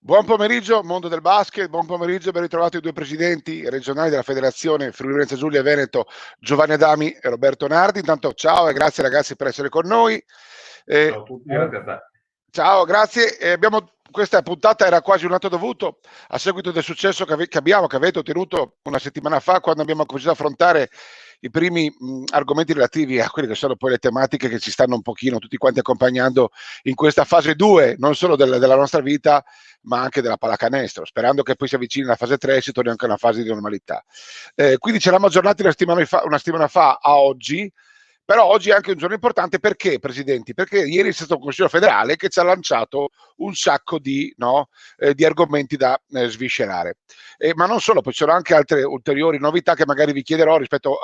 Buon pomeriggio, mondo del basket, buon pomeriggio, ben ritrovati i due presidenti regionali della Federazione Friuli Venezia Giulia e Veneto, Giovanni Adami e Roberto Nardi. Intanto ciao e grazie ragazzi per essere con noi. Ciao a tutti, grazie a te. Ciao, grazie. Questa puntata era quasi un atto dovuto a seguito del successo che avete ottenuto una settimana fa, quando abbiamo cominciato ad affrontare i primi argomenti relativi a quelle che sono poi le tematiche che ci stanno un pochino tutti quanti accompagnando in questa fase 2, non solo della nostra vita, ma anche della pallacanestro, sperando che poi si avvicini la fase 3 e si torni anche a una fase di normalità. Quindi ci eravamo aggiornati una settimana fa a oggi. Però oggi è anche un giorno importante perché, presidenti? Perché ieri è stato un Consiglio federale che ci ha lanciato un sacco di argomenti da sviscerare. Ma non solo, poi ci sono anche altre ulteriori novità che magari vi chiederò rispetto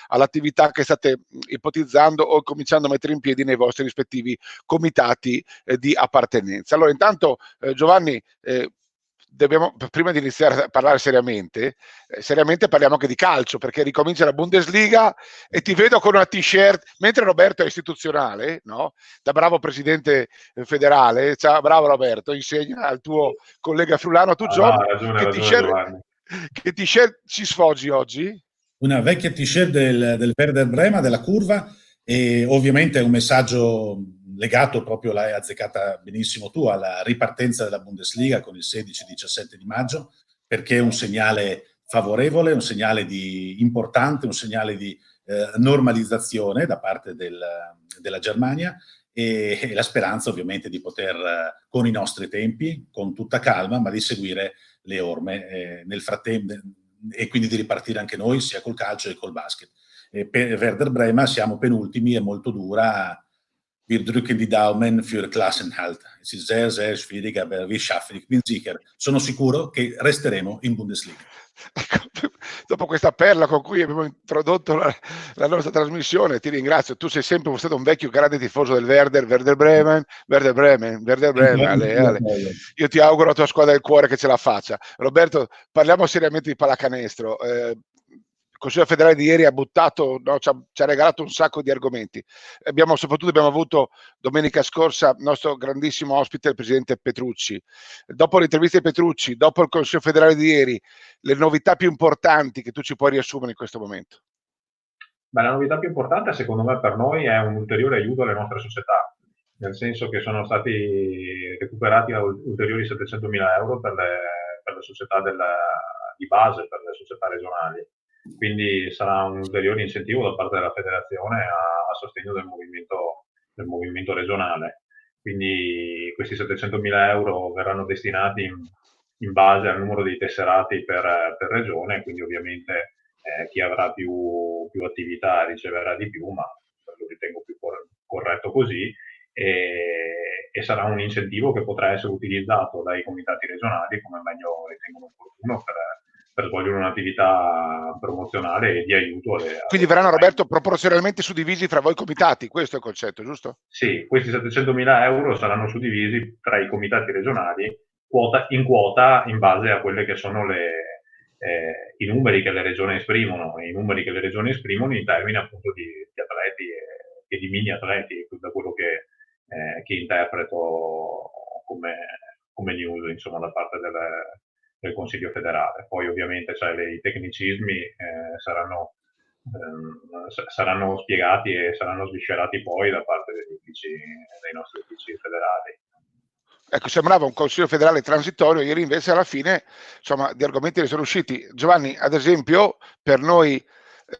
all'attività che state ipotizzando o cominciando a mettere in piedi nei vostri rispettivi comitati di appartenenza. Allora, intanto, Giovanni, prima di iniziare a parlare seriamente parliamo anche di calcio, perché ricomincia la Bundesliga e ti vedo con una t-shirt, mentre Roberto è istituzionale, no? Da bravo presidente federale. Ciao, bravo Roberto, insegna al tuo collega friulano. Tu, John, che t-shirt ci sfoggi oggi? Una vecchia t-shirt del Werder Brema, della Curva, e ovviamente è un messaggio legato proprio, l'hai azzeccata benissimo tu, alla ripartenza della Bundesliga con il 16-17 di maggio, perché è un segnale favorevole, un segnale importante, un segnale di normalizzazione da parte della Germania e la speranza ovviamente di poter, con i nostri tempi, con tutta calma, ma di seguire le orme nel frattempo, e quindi di ripartire anche noi sia col calcio che col basket. Per Werder Brema siamo penultimi, è molto dura. Wir drücken die Daumen für Klassenhalt. Es ist sehr, sehr schwierig, aber wir schaffen. Ich bin sicher. Sono sicuro che resteremo in Bundesliga. Dopo questa perla con cui abbiamo introdotto la nostra trasmissione, ti ringrazio. Tu sei sempre stato un vecchio grande tifoso del Werder Bremen. Ale. Io ti auguro la tua squadra del cuore che ce la faccia. Roberto, parliamo seriamente di pallacanestro. Il Consiglio federale di ieri ha buttato, ci ha regalato un sacco di argomenti. Soprattutto abbiamo avuto domenica scorsa il nostro grandissimo ospite, il presidente Petrucci. Dopo l'intervista di Petrucci, dopo il Consiglio federale di ieri, le novità più importanti che tu ci puoi riassumere in questo momento? Beh, la novità più importante secondo me per noi è un ulteriore aiuto alle nostre società, nel senso che sono stati recuperati ulteriori 700.000 euro per le società di base, per le società regionali. Quindi sarà un ulteriore incentivo da parte della federazione a sostegno del movimento regionale. Quindi questi 700.000 euro verranno destinati in base al numero di tesserati per regione, quindi ovviamente chi avrà più attività riceverà di più, ma lo ritengo più corretto così, e sarà un incentivo che potrà essere utilizzato dai comitati regionali come meglio ritengono opportuno per svolgere un'attività promozionale e di aiuto quindi verranno, Roberto, proporzionalmente suddivisi fra voi comitati, questo è il concetto, giusto? Sì, questi 700.000 euro saranno suddivisi tra i comitati regionali in quota in base a quelle che sono i numeri che le regioni esprimono, in termini appunto di atleti e di mini atleti, da quello che interpreto come news, insomma, da parte del Consiglio federale. Poi ovviamente i tecnicismi saranno spiegati e saranno sviscerati poi da parte dei nostri uffici federali. Ecco, sembrava un Consiglio federale transitorio, ieri invece alla fine, insomma, di argomenti ne sono usciti. Giovanni, ad esempio, per noi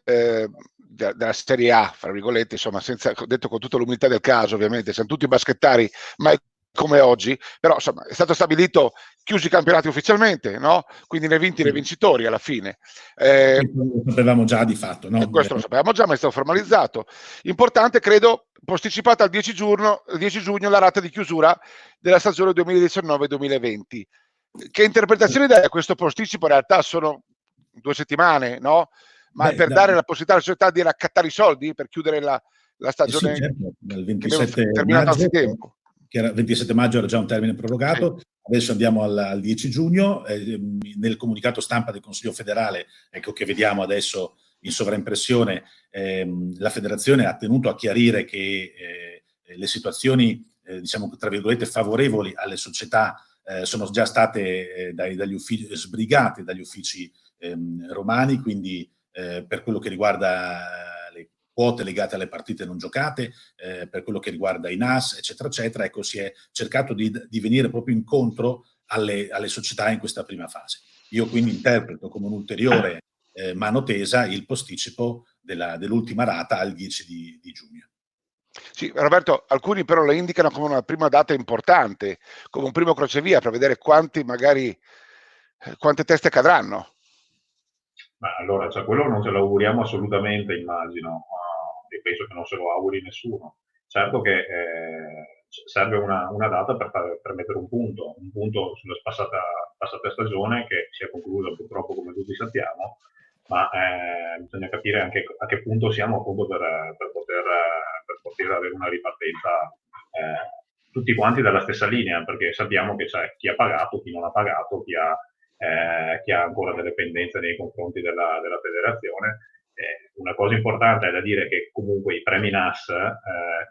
della Serie A, fra virgolette, insomma, detto con tutta l'umiltà del caso, ovviamente, siamo tutti baschettari, ma come oggi, però insomma è stato stabilito chiusi i campionati ufficialmente, no? Quindi ne vinti, ne vincitori alla fine. Lo sapevamo già di fatto, no? Questo lo sapevamo già, ma è stato formalizzato. Importante, credo, posticipata al 10 giugno la data di chiusura della stagione 2019-2020. Che interpretazione dai a questo posticipo? In realtà sono 2 settimane, no? Ma per dare la possibilità alla società di raccattare i soldi per chiudere la stagione, sì, certo. Dal 27 terminato anzitempo. Che era 27 maggio era già un termine prorogato, sì. Adesso andiamo al 10 giugno, nel comunicato stampa del Consiglio federale, ecco che vediamo adesso in sovraimpressione, la federazione ha tenuto a chiarire che le situazioni, diciamo tra virgolette, favorevoli alle società sono già state dagli uffici, sbrigate dagli uffici romani, quindi per quello che riguarda le quote legate alle partite non giocate, per quello che riguarda i NAS, eccetera, eccetera. Ecco, si è cercato di venire proprio incontro alle società in questa prima fase. Io quindi interpreto come un'ulteriore mano tesa il posticipo dell'ultima rata al 10 di giugno. Sì, Roberto, alcuni però la indicano come una prima data importante, come un primo crocevia per vedere quante teste cadranno. Ma allora, cioè, quello non ce lo auguriamo assolutamente, immagino, e penso che non se lo auguri nessuno. Certo che serve una data per mettere un punto sulla passata stagione che si è conclusa purtroppo, come tutti sappiamo, ma bisogna capire anche a che punto siamo appunto per poter avere una ripartenza tutti quanti dalla stessa linea, perché sappiamo che c'è chi ha pagato, chi non ha pagato, chi ha ancora delle pendenze nei confronti della federazione. Una cosa importante è da dire che comunque i premi NAS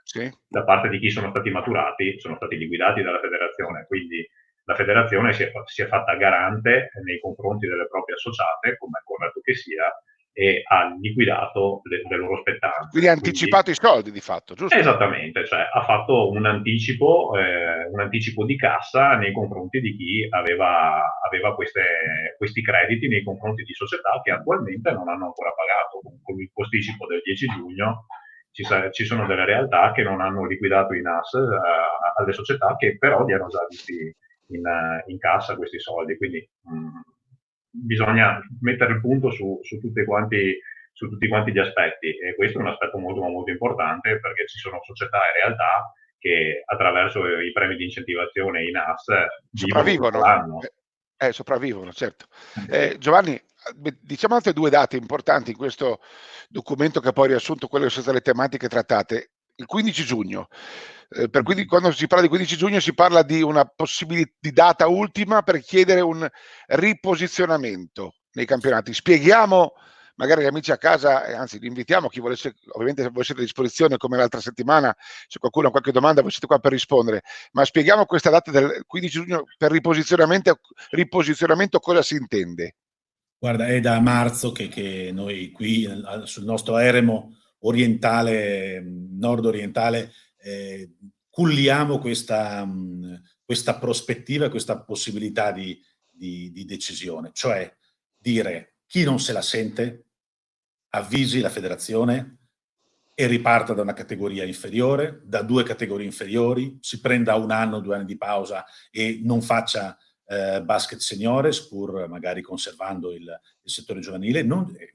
Sì. da parte di chi sono stati maturati sono stati liquidati dalla federazione, quindi la federazione si è fatta garante nei confronti delle proprie associate, come è corretto che sia, e ha liquidato le loro spettanze. Quindi ha anticipato i soldi di fatto, giusto? Esattamente, cioè ha fatto un anticipo di cassa nei confronti di chi aveva questi crediti nei confronti di società che attualmente non hanno ancora pagato. Con il posticipo del 10 giugno ci sono delle realtà che non hanno liquidato i NAS alle società che però li hanno già visti in cassa questi soldi, quindi bisogna mettere il punto su tutti quanti gli aspetti, e questo è un aspetto molto molto importante, perché ci sono società e realtà che attraverso i premi di incentivazione e i NAS sopravvivono. Sopravvivono, certo. Giovanni, diciamo altre due date importanti in questo documento che poi ha riassunto quelle che sono state le tematiche trattate. Il 15 giugno, quindi quando si parla di 15 giugno si parla di una possibilità di data ultima per chiedere un riposizionamento nei campionati. Spieghiamo magari gli amici a casa, anzi li invitiamo, chi volesse, ovviamente voi siete a disposizione come l'altra settimana, se qualcuno ha qualche domanda voi siete qua per rispondere, ma spieghiamo questa data del 15 giugno per riposizionamento cosa si intende? Guarda, è da marzo che noi qui sul nostro eremo orientale, nord-orientale, culliamo questa prospettiva, questa possibilità di decisione, cioè dire chi non se la sente avvisi la federazione e riparta da una categoria inferiore, da due categorie inferiori, si prenda 1 anno, 2 anni di pausa e non faccia basket seniores, pur magari conservando il settore giovanile,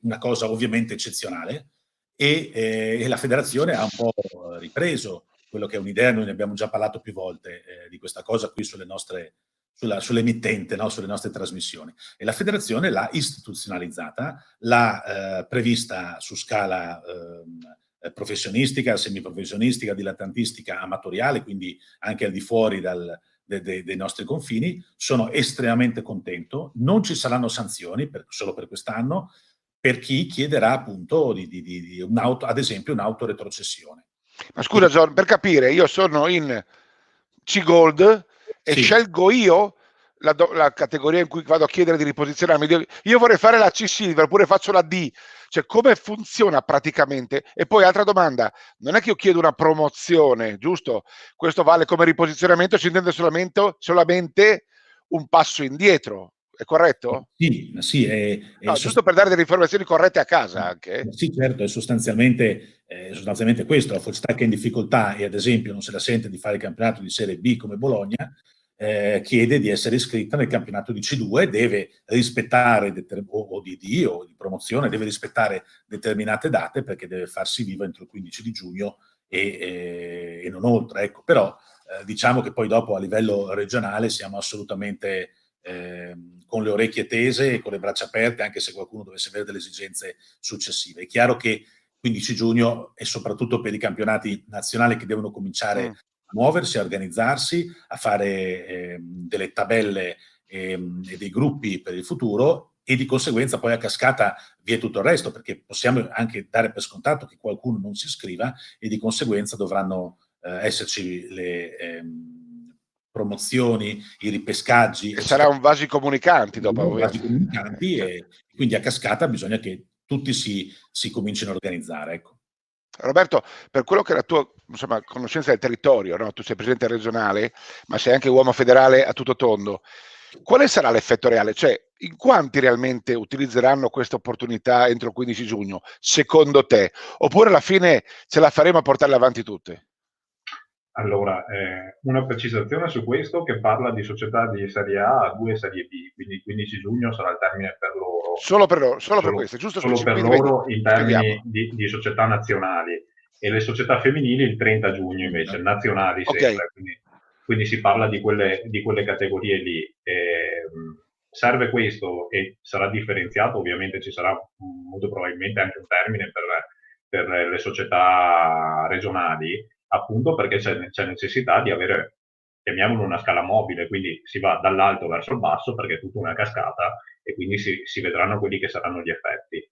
una cosa ovviamente eccezionale, e la federazione ha un po' ripreso quello che è un'idea, noi ne abbiamo già parlato più volte di questa cosa qui sull'emittente, no? Sulle nostre trasmissioni, e la federazione l'ha istituzionalizzata, l'ha prevista su scala professionistica, semiprofessionistica, dilettantistica, amatoriale, quindi anche al di fuori dei nostri confini. Sono estremamente contento, non ci saranno sanzioni solo per quest'anno per chi chiederà appunto ad esempio un'autoretrocessione. Ma scusa John, per capire, io sono in C-Gold e Sì. scelgo io la categoria in cui vado a chiedere di riposizionarmi. Io vorrei fare la C-Silver oppure faccio la D, cioè come funziona praticamente? E poi altra domanda, non è che io chiedo una promozione, giusto? Questo vale come riposizionamento, si intende solamente un passo indietro, è corretto? Sì, no, giusto per dare delle informazioni corrette a casa anche. Sì, certo, è sostanzialmente questo. La società che è in difficoltà e ad esempio non se la sente di fare il campionato di Serie B come Bologna, chiede di essere iscritta nel campionato di C2, deve rispettare o di D o di promozione, deve rispettare determinate date perché deve farsi viva entro il 15 di giugno e non oltre. Ecco. Però diciamo che poi dopo a livello regionale siamo assolutamente con le orecchie tese e con le braccia aperte, anche se qualcuno dovesse avere delle esigenze successive. È chiaro che 15 giugno è soprattutto per i campionati nazionali che devono cominciare a muoversi, a organizzarsi, a fare delle tabelle e dei gruppi per il futuro, e di conseguenza poi a cascata vi è tutto il resto, perché possiamo anche dare per scontato che qualcuno non si iscriva e di conseguenza dovranno esserci le promozioni, i ripescaggi. E sarà un vasi comunicanti dopo. Vasi comunicanti, e quindi a cascata bisogna che tutti si comincino a organizzare. Ecco. Roberto, per quello che è la tua conoscenza del territorio, no? Tu sei presidente regionale, ma sei anche uomo federale a tutto tondo. Quale sarà l'effetto reale? Cioè, in quanti realmente utilizzeranno questa opportunità entro il 15 giugno, secondo te? Oppure alla fine ce la faremo a portarle avanti tutte? Allora, una precisazione su questo, che parla di società di Serie A, 2 e Serie B, quindi il 15 giugno sarà il termine per loro. Solo per loro, per questo, giusto? Solo per loro in termini di società nazionali, e le società femminili il 30 giugno invece, nazionali sempre, quindi si parla di quelle categorie lì. Serve questo e sarà differenziato, ovviamente ci sarà molto probabilmente anche un termine per le società regionali, appunto perché c'è necessità di avere, chiamiamolo, una scala mobile, quindi si va dall'alto verso il basso perché è tutta una cascata e quindi si vedranno quelli che saranno gli effetti.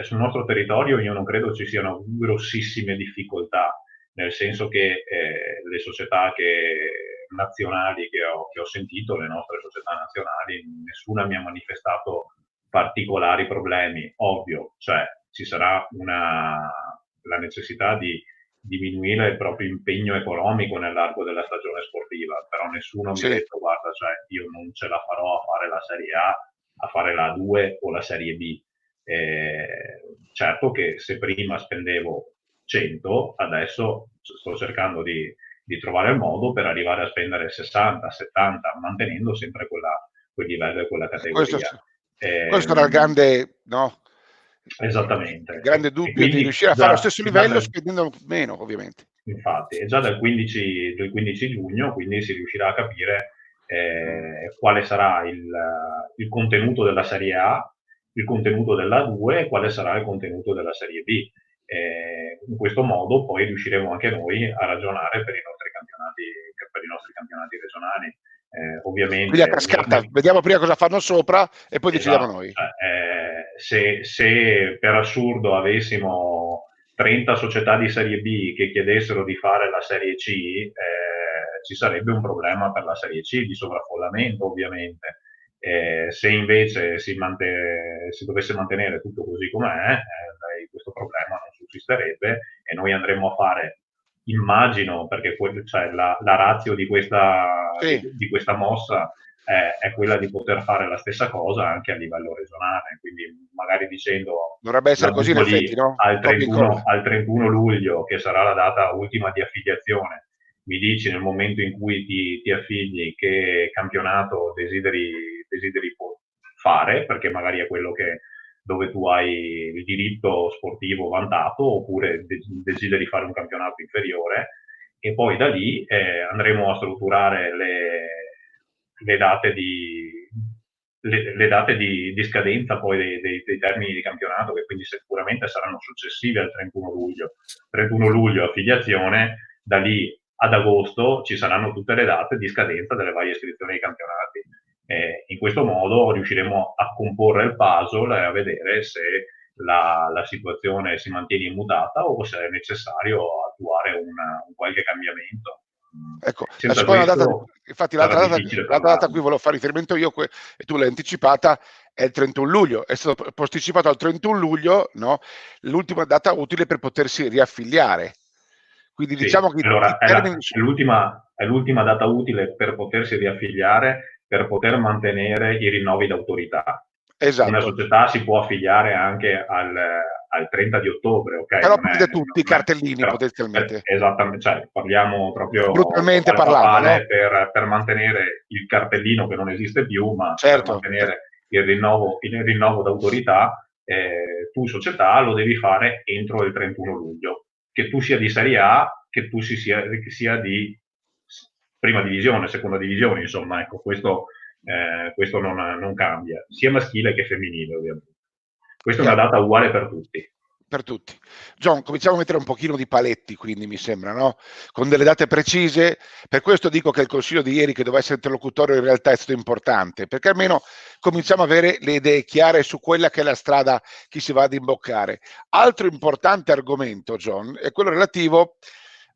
Sul nostro territorio io non credo ci siano grossissime difficoltà, nel senso che le società nazionali che ho sentito, le nostre società nazionali, nessuna mi ha manifestato particolari problemi. Ovvio, cioè ci sarà la necessità di diminuire il proprio impegno economico nell'arco della stagione sportiva, però nessuno mi ha detto guarda, cioè io non ce la farò a fare la Serie A, a fare la 2 o la Serie B. Certo che se prima spendevo 100, adesso sto cercando di trovare il modo per arrivare a spendere 60, 70, mantenendo sempre quel livello e quella categoria. Questo era il grande, no? Esattamente. Il grande dubbio di riuscire a fare lo stesso livello spendendo meno, ovviamente. Infatti, e già dal 15 giugno quindi si riuscirà a capire quale sarà il contenuto della Serie A, il contenuto della 2 e quale sarà il contenuto della Serie B. In questo modo poi riusciremo anche noi a ragionare per i nostri campionati regionali. Ovviamente, quindi a cascata, vediamo prima cosa fanno sopra e poi decidiamo noi. Se per assurdo avessimo 30 società di Serie B che chiedessero di fare la Serie C, ci sarebbe un problema per la Serie C di sovraffollamento, ovviamente. Se invece si dovesse mantenere tutto così com'è, questo problema non sussisterebbe e noi andremo a fare, immagino, perché cioè la ratio di questa mossa è quella di poter fare la stessa cosa anche a livello regionale, quindi magari dicendo dovrebbe essere così in effetti, no? al 31 luglio, che sarà la data ultima di affiliazione, mi dici nel momento in cui ti affigli che campionato desideri fare, perché magari è quello dove tu hai il diritto sportivo vantato, oppure desideri fare un campionato inferiore, e poi da lì andremo a strutturare le date di scadenza poi dei termini di campionato, che quindi sicuramente saranno successivi al 31 luglio. 31 luglio affiliazione, da lì ad agosto ci saranno tutte le date di scadenza delle varie iscrizioni ai campionati. In questo modo riusciremo a comporre il puzzle e a vedere se la situazione si mantiene immutata o se è necessario attuare un qualche cambiamento. Ecco, la seconda data, infatti l'altra data a cui volevo fare riferimento io, e tu l'hai anticipata, è il 31 luglio. È stato posticipato al 31 luglio, no? L'ultima data utile per potersi riaffiliare. Quindi diciamo che allora, è l'ultima data utile per potersi riaffiliare, per poter mantenere i rinnovi d'autorità. Esatto. Una società si può affiliare anche al 30 di ottobre, ok? Però prende tutti i cartellini potenzialmente. Esattamente, cioè parliamo proprio brutalmente parlando, no? per mantenere il cartellino che non esiste più, ma certo, per mantenere il rinnovo d'autorità, tu società lo devi fare entro il 31 luglio. Che tu sia di Serie A, che tu sia di prima divisione, seconda divisione, insomma, ecco, questo non cambia, sia maschile che femminile, ovviamente. Questa è una data uguale per tutti. Per tutti. John, cominciamo a mettere un pochino di paletti, quindi mi sembra, no? Con delle date precise. Per questo dico che il consiglio di ieri, che doveva essere interlocutorio, in realtà è stato importante, perché almeno cominciamo a avere le idee chiare su quella che è la strada che si va ad imboccare. Altro importante argomento, John, è quello relativo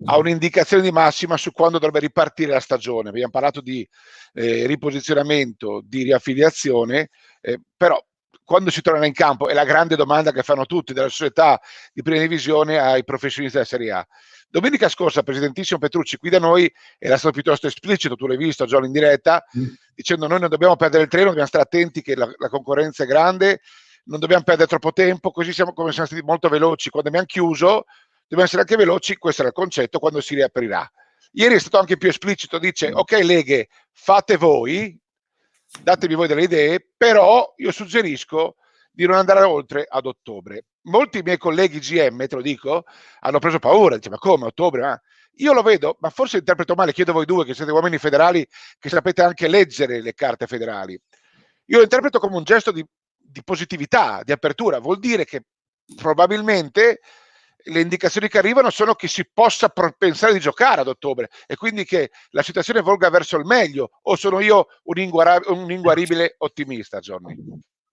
ha un'indicazione di massima su quando dovrebbe ripartire la stagione. Abbiamo parlato di riposizionamento, di riaffiliazione, però quando si tornerà in campo è la grande domanda che fanno tutti, dalla società di prima divisione ai professionisti della Serie A. Domenica scorsa, presidentissimo Petrucci qui da noi era stato piuttosto esplicito, tu l'hai visto, John, in diretta, dicendo noi non dobbiamo perdere il treno, dobbiamo stare attenti che la concorrenza è grande, non dobbiamo perdere troppo tempo, così come siamo stati molto veloci quando abbiamo chiuso, dobbiamo essere anche veloci, questo era il concetto, quando si riaprirà. Ieri è stato anche più esplicito, dice ok leghe, fate voi, datemi voi delle idee, però io suggerisco di non andare oltre ad ottobre. Molti miei colleghi GM, te lo dico, hanno preso paura, dice ma come ottobre? Ma io lo vedo, ma forse interpreto male, chiedo a voi due che siete uomini federali, che sapete anche leggere le carte federali. Io lo interpreto come un gesto di positività, di apertura, vuol dire che probabilmente le indicazioni che arrivano sono che si possa pensare di giocare ad ottobre e quindi che la situazione volga verso il meglio, o sono io un inguaribile ottimista, Johnny?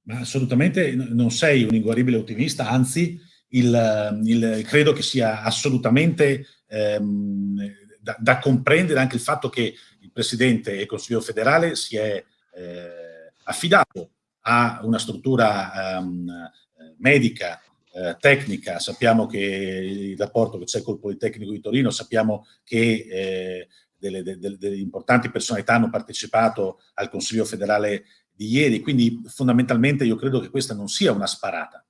Ma assolutamente non sei un inguaribile ottimista, anzi credo che sia assolutamente da comprendere anche il fatto che il Presidente e il Consiglio federale si è affidato a una struttura medica, tecnica. Sappiamo che il rapporto che c'è col Politecnico di Torino, sappiamo che delle importanti personalità hanno partecipato al Consiglio federale di ieri, quindi fondamentalmente io credo che questa non sia una sparata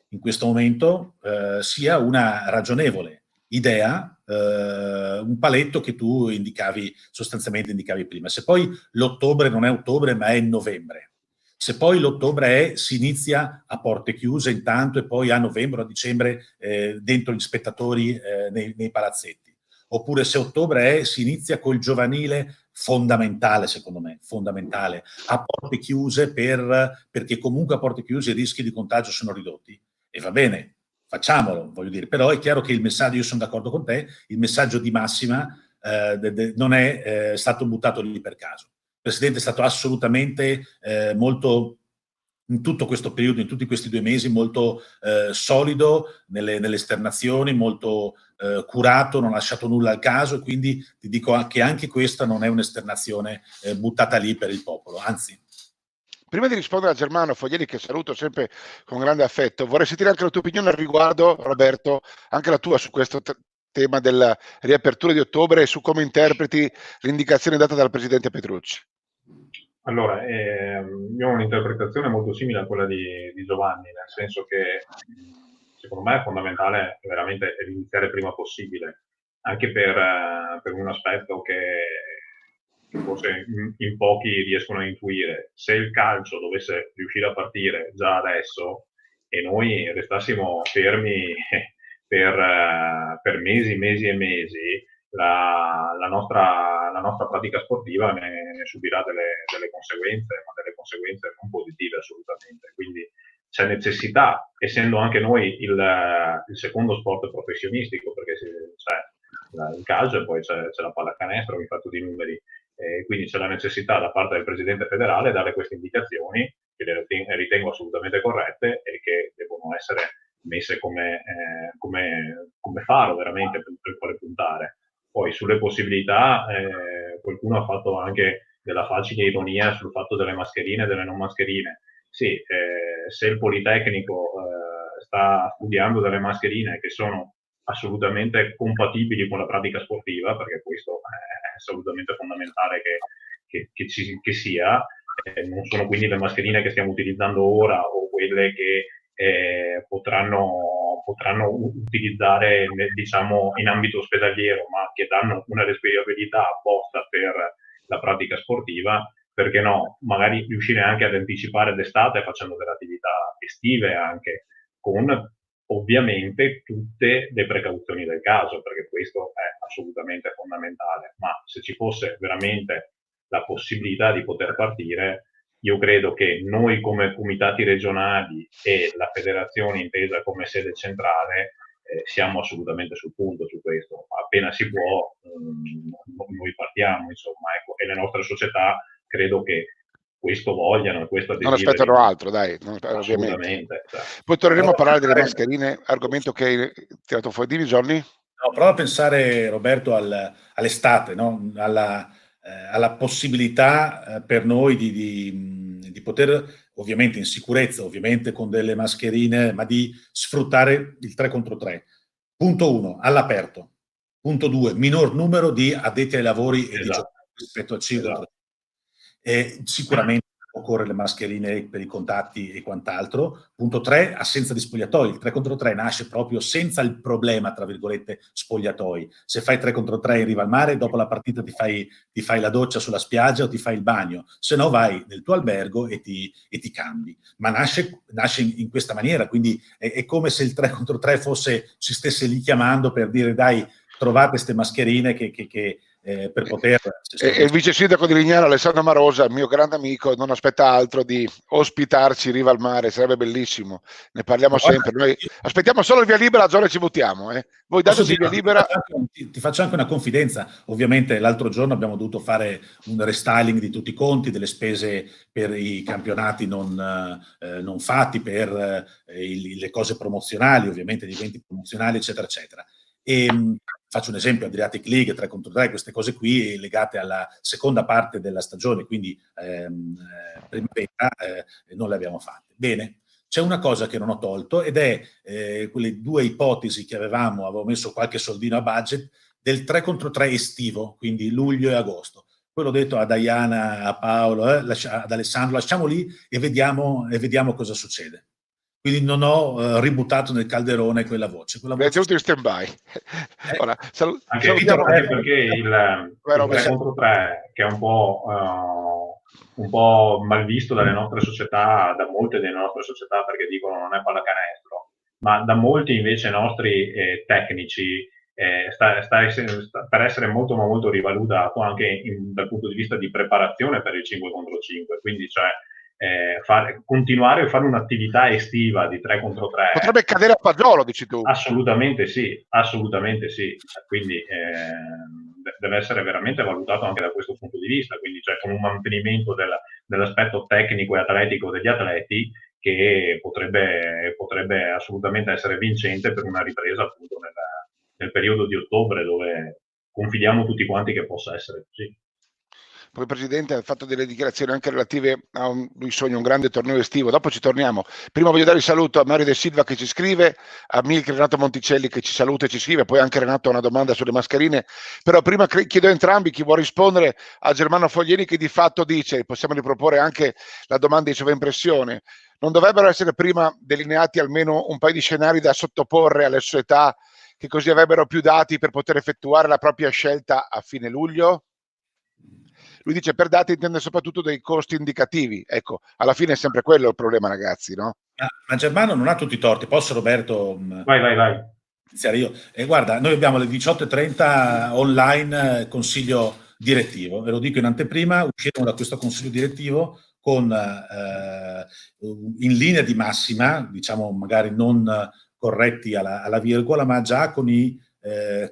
in questo momento, sia una ragionevole idea, un paletto che tu sostanzialmente indicavi prima. Se poi l'ottobre non è ottobre ma è novembre, se poi l'ottobre si inizia a porte chiuse intanto e poi a novembre o a dicembre dentro gli spettatori nei palazzetti, oppure se ottobre si inizia col giovanile, fondamentale secondo me, fondamentale, a porte chiuse perché comunque a porte chiuse i rischi di contagio sono ridotti, e va bene, facciamolo, voglio dire, però è chiaro che il messaggio, io sono d'accordo con te, il messaggio di massima non è stato buttato lì per caso. Il Presidente è stato assolutamente molto, in tutto questo periodo, in tutti questi 2 mesi, molto solido nelle esternazioni, molto curato, non ha lasciato nulla al caso, e quindi ti dico che anche questa non è un'esternazione buttata lì per il popolo, anzi. Prima di rispondere a Germano Foglieri, che saluto sempre con grande affetto, vorrei sentire anche la tua opinione al riguardo, Roberto, anche la tua su questo tema della riapertura di ottobre e su come interpreti l'indicazione data dal Presidente Petrucci. Allora, io ho un'interpretazione molto simile a quella di Giovanni, nel senso che secondo me è fondamentale veramente iniziare prima possibile, anche per un aspetto che forse in pochi riescono a intuire. Se il calcio dovesse riuscire a partire già adesso e noi restassimo fermi per mesi e mesi, la nostra pratica sportiva ne subirà delle conseguenze, ma delle conseguenze non positive assolutamente. Quindi c'è necessità, essendo anche noi il secondo sport professionistico, perché c'è il calcio e poi c'è la pallacanestro, infatti di numeri, quindi c'è la necessità da parte del Presidente federale dare queste indicazioni, che le ritengo assolutamente corrette e che devono essere messe come faro veramente per il quale puntare. Poi sulle possibilità, qualcuno ha fatto anche della facile ironia sul fatto delle mascherine e delle non mascherine. Sì, se il Politecnico sta studiando delle mascherine che sono assolutamente compatibili con la pratica sportiva, perché questo è assolutamente fondamentale che sia, non sono quindi le mascherine che stiamo utilizzando ora o quelle che potranno utilizzare diciamo in ambito ospedaliero, ma che danno una respirabilità apposta per la pratica sportiva, perché no, magari riuscire anche ad anticipare l'estate facendo delle attività estive anche, con ovviamente tutte le precauzioni del caso, perché questo è assolutamente fondamentale. Ma se ci fosse veramente la possibilità di poter partire, io credo che noi come comitati regionali e la federazione intesa come sede centrale siamo assolutamente sul punto su questo. Appena si può, noi partiamo, insomma, ecco, e le nostre società credo che questo vogliano, questo non aspettano altro, dai, ovviamente. Certo. Poi torneremo a parlare delle mascherine, argomento che hai tirato fuori. Dimmi, Johnny? No, prova a pensare, Roberto, all'estate, no? Alla possibilità per noi di poter, ovviamente in sicurezza, ovviamente con delle mascherine, ma di sfruttare il 3 contro 3. Punto 1, all'aperto. Punto 2, minor numero di addetti ai lavori e di Esatto, giocatori rispetto a 5 contro esatto. 3. Sicuramente occorre le mascherine per i contatti e quant'altro. Punto 3, assenza di spogliatoi. Il 3 contro 3 nasce proprio senza il problema, tra virgolette, spogliatoi. Se fai 3 contro 3 in riva al mare, dopo la partita ti fai la doccia sulla spiaggia o ti fai il bagno, se no vai nel tuo albergo e ti cambi. Ma nasce in questa maniera, quindi è come se il 3 contro 3 ci stesse lì chiamando per dire dai, trovate queste mascherine che per poter... E il vice sindaco di Lignano, Alessandro Marosa, mio grande amico, non aspetta altro di ospitarci in riva al mare, sarebbe bellissimo, ne parliamo sempre. Noi aspettiamo solo il via libera, a zona ci buttiamo. Voi dateci il via libera. Ti faccio anche una confidenza. Ovviamente l'altro giorno abbiamo dovuto fare un restyling di tutti i conti, delle spese per i campionati non fatti, per le cose promozionali, ovviamente gli eventi promozionali, eccetera, eccetera. E faccio un esempio, Adriatic League 3 contro 3, queste cose qui legate alla seconda parte della stagione, quindi primavera, non le abbiamo fatte. Bene, c'è una cosa che non ho tolto ed è quelle due ipotesi che avevo messo qualche soldino a budget, del 3 contro 3 estivo, quindi luglio e agosto. Poi l'ho detto a Diana, a Paolo, ad Alessandro, lasciamo lì e vediamo cosa succede. Quindi non ho ributtato nel calderone quella voce. È tenuto in stand-by. Ora, anche perché il 3 contro 3, che è un po' mal visto dalle nostre società, da molte delle nostre società, perché dicono non è pallacanestro, ma da molti invece nostri tecnici per essere molto ma molto rivalutato anche dal punto di vista di preparazione per il 5 contro 5. Quindi continuare a fare un'attività estiva di 3 contro 3 potrebbe cadere a fagiolo, dici tu. Assolutamente sì. Quindi deve essere veramente valutato anche da questo punto di vista, quindi con un mantenimento dell'aspetto tecnico e atletico degli atleti, che potrebbe assolutamente essere vincente per una ripresa appunto nel periodo di ottobre, dove confidiamo tutti quanti che possa essere così. Poi il Presidente ha fatto delle dichiarazioni anche relative a lui sogna un grande torneo estivo, dopo ci torniamo. Prima voglio dare il saluto a Mario De Silva che ci scrive, a Milk Renato Monticelli che ci saluta e ci scrive, poi anche Renato ha una domanda sulle mascherine, però prima chiedo a entrambi chi vuol rispondere, a Germano Foglieni che di fatto dice, possiamo riproporre anche la domanda di sovraimpressione, non dovrebbero essere prima delineati almeno un paio di scenari da sottoporre alle società che così avrebbero più dati per poter effettuare la propria scelta a fine luglio? Lui dice per dati intende soprattutto dei costi indicativi. Ecco, alla fine è sempre quello il problema, ragazzi, no? Ma Germano non ha tutti i torti. Posso, Roberto? Vai. Iniziare io. Guarda, noi abbiamo alle 18:30 online consiglio direttivo. Ve lo dico in anteprima, usciremo da questo consiglio direttivo con in linea di massima, diciamo magari non corretti alla virgola, ma già con i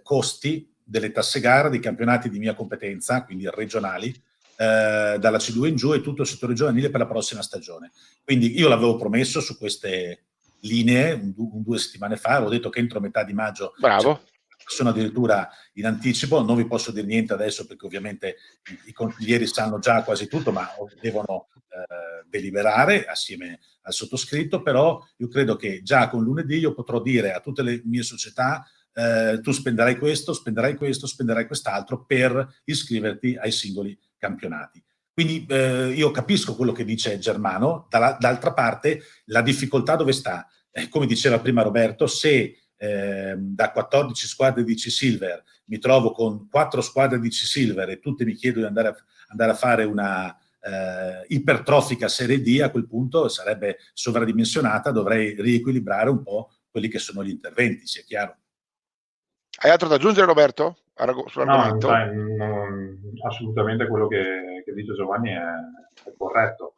costi delle tasse gara dei campionati di mia competenza, quindi regionali, dalla C2 in giù e tutto il settore giovanile per la prossima stagione. Quindi io l'avevo promesso su queste linee 2 settimane fa, avevo detto che entro metà di maggio sono addirittura in anticipo, non vi posso dire niente adesso perché ovviamente i consiglieri sanno già quasi tutto, ma devono deliberare assieme al sottoscritto, però io credo che già con lunedì io potrò dire a tutte le mie società tu spenderai questo, spenderai quest'altro per iscriverti ai singoli campionati. Quindi io capisco quello che dice Germano, d'altra parte la difficoltà dove sta? Come diceva prima Roberto, se da 14 squadre di C-Silver mi trovo con 4 squadre di C-Silver e tutte mi chiedono di andare a fare una ipertrofica Serie D, a quel punto sarebbe sovradimensionata, dovrei riequilibrare un po' quelli che sono gli interventi, sia chiaro. Hai altro da aggiungere, Roberto? No, assolutamente quello che dice Giovanni è corretto.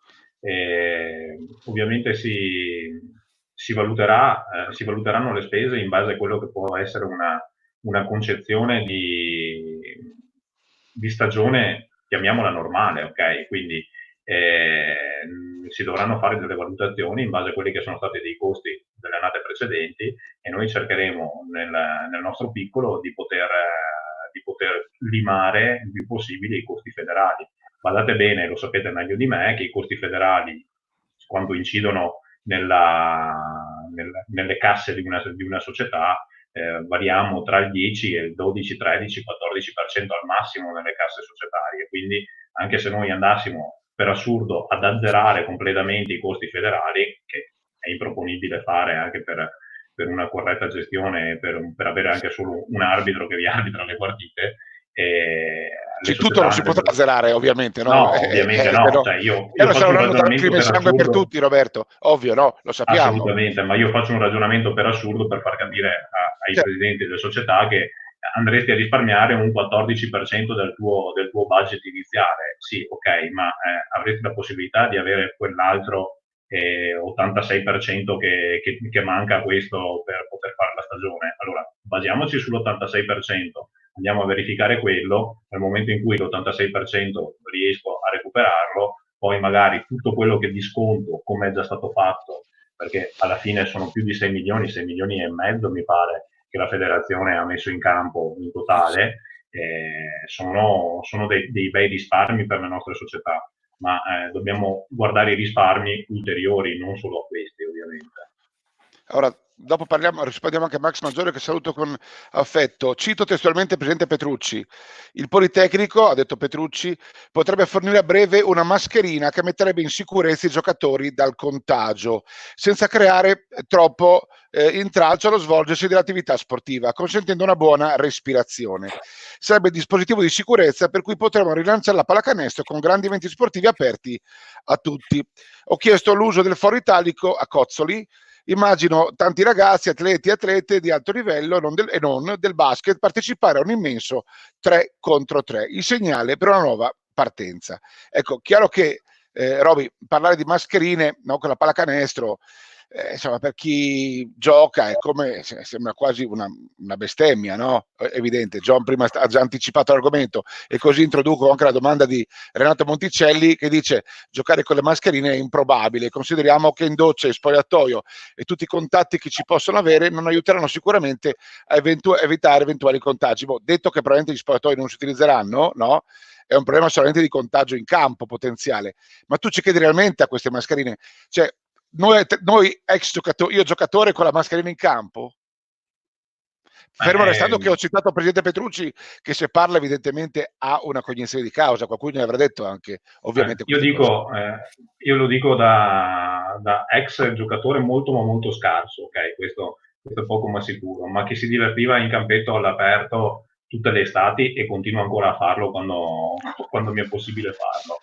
Ovviamente si valuteranno le spese in base a quello che può essere una concezione di stagione, chiamiamola normale, ok? Quindi si dovranno fare delle valutazioni in base a quelli che sono stati dei costi delle annate precedenti, e noi cercheremo nel nostro piccolo di poter limare il più possibile i costi federali. Badate bene, lo sapete meglio di me, che i costi federali, quando incidono nelle casse di una società, variamo tra il 10 e il 12, 13, 14% al massimo nelle casse societarie. Quindi anche se noi andassimo per assurdo ad azzerare completamente i costi federali, che è improponibile fare anche per una corretta gestione, per avere anche solo un arbitro che vi arbitra le partite, sì, tutto non si potrà azzerare, ovviamente, no? No, ovviamente no. No. Cioè io Faccio un ragionamento per sangue per tutti, Roberto. Ovvio, no, lo sappiamo. Assolutamente, ma io faccio un ragionamento per assurdo per far capire ai presidenti delle società che andresti a risparmiare un 14% del tuo budget iniziale. Sì, ok, ma avresti la possibilità di avere quell'altro 86% che manca a questo per poter fare la stagione. Allora, basiamoci sull'86%. Andiamo a verificare quello, nel momento in cui l'86% riesco a recuperarlo, poi magari tutto quello che disconto, come è già stato fatto, perché alla fine sono più di 6 milioni e mezzo, mi pare, che la federazione ha messo in campo in totale, sono dei bei risparmi per le nostre società, ma dobbiamo guardare i risparmi ulteriori, non solo a questi, ovviamente. Ora, dopo rispondiamo anche a Max Maggiore, che saluto con affetto. Cito testualmente il presidente Petrucci: il Politecnico, ha detto Petrucci, potrebbe fornire a breve una mascherina che metterebbe in sicurezza i giocatori dal contagio, senza creare troppo intralcio allo svolgersi dell'attività sportiva, consentendo una buona respirazione. Sarebbe il dispositivo di sicurezza per cui potremo rilanciare la pallacanestro con grandi eventi sportivi aperti a tutti. Ho chiesto l'uso del foro italico a Cozzoli. Immagino tanti ragazzi, atlete di alto livello e non del basket partecipare a un immenso 3 contro 3, il segnale per una nuova partenza. Ecco, chiaro che, Roby, parlare di mascherine, no, con la pallacanestro, insomma, per chi gioca è come, sembra quasi una bestemmia, no? Evidente. John prima ha già anticipato l'argomento, e così introduco anche la domanda di Renato Monticelli, che dice: giocare con le mascherine è improbabile, consideriamo che in doccia e spogliatoio e tutti i contatti che ci possono avere non aiuteranno sicuramente a evitare eventuali contagi. Detto che probabilmente gli spogliatoi non si utilizzeranno, no? È un problema solamente di contagio in campo potenziale, ma tu ci credi realmente a queste mascherine? Cioè, noi ex giocatori, io giocatore con la mascherina in campo? Fermo restando che ho citato il presidente Petrucci, che se parla evidentemente ha una cognizione di causa, qualcuno ne avrà detto anche, ovviamente. Io lo dico da ex giocatore molto ma molto scarso, ok? Questo è poco ma sicuro, ma che si divertiva in campetto all'aperto tutte le estati e continua ancora a farlo quando mi è possibile farlo.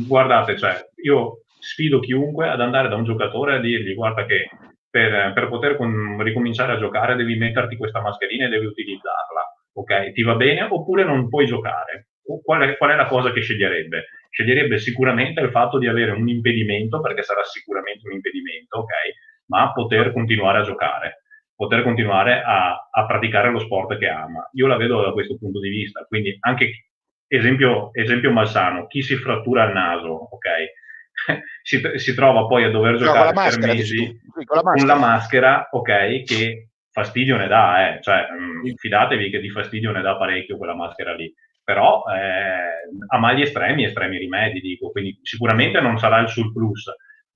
Guardate, cioè, io sfido chiunque ad andare da un giocatore a dirgli: guarda che per poter ricominciare a giocare devi metterti questa mascherina e devi utilizzarla, ok? Ti va bene oppure non puoi giocare? Qual è la cosa che sceglierebbe? Sceglierebbe sicuramente il fatto di avere un impedimento, perché sarà sicuramente un impedimento, ok? Ma poter continuare a giocare, poter continuare a praticare lo sport che ama. Io la vedo da questo punto di vista, quindi anche esempio malsano, chi si frattura il naso, ok? si trova poi a dover giocare per mesi con la maschera, ok, che fastidio ne dà, cioè fidatevi che di fastidio ne dà parecchio quella maschera lì, però a mali estremi rimedi, dico, quindi sicuramente non sarà il surplus,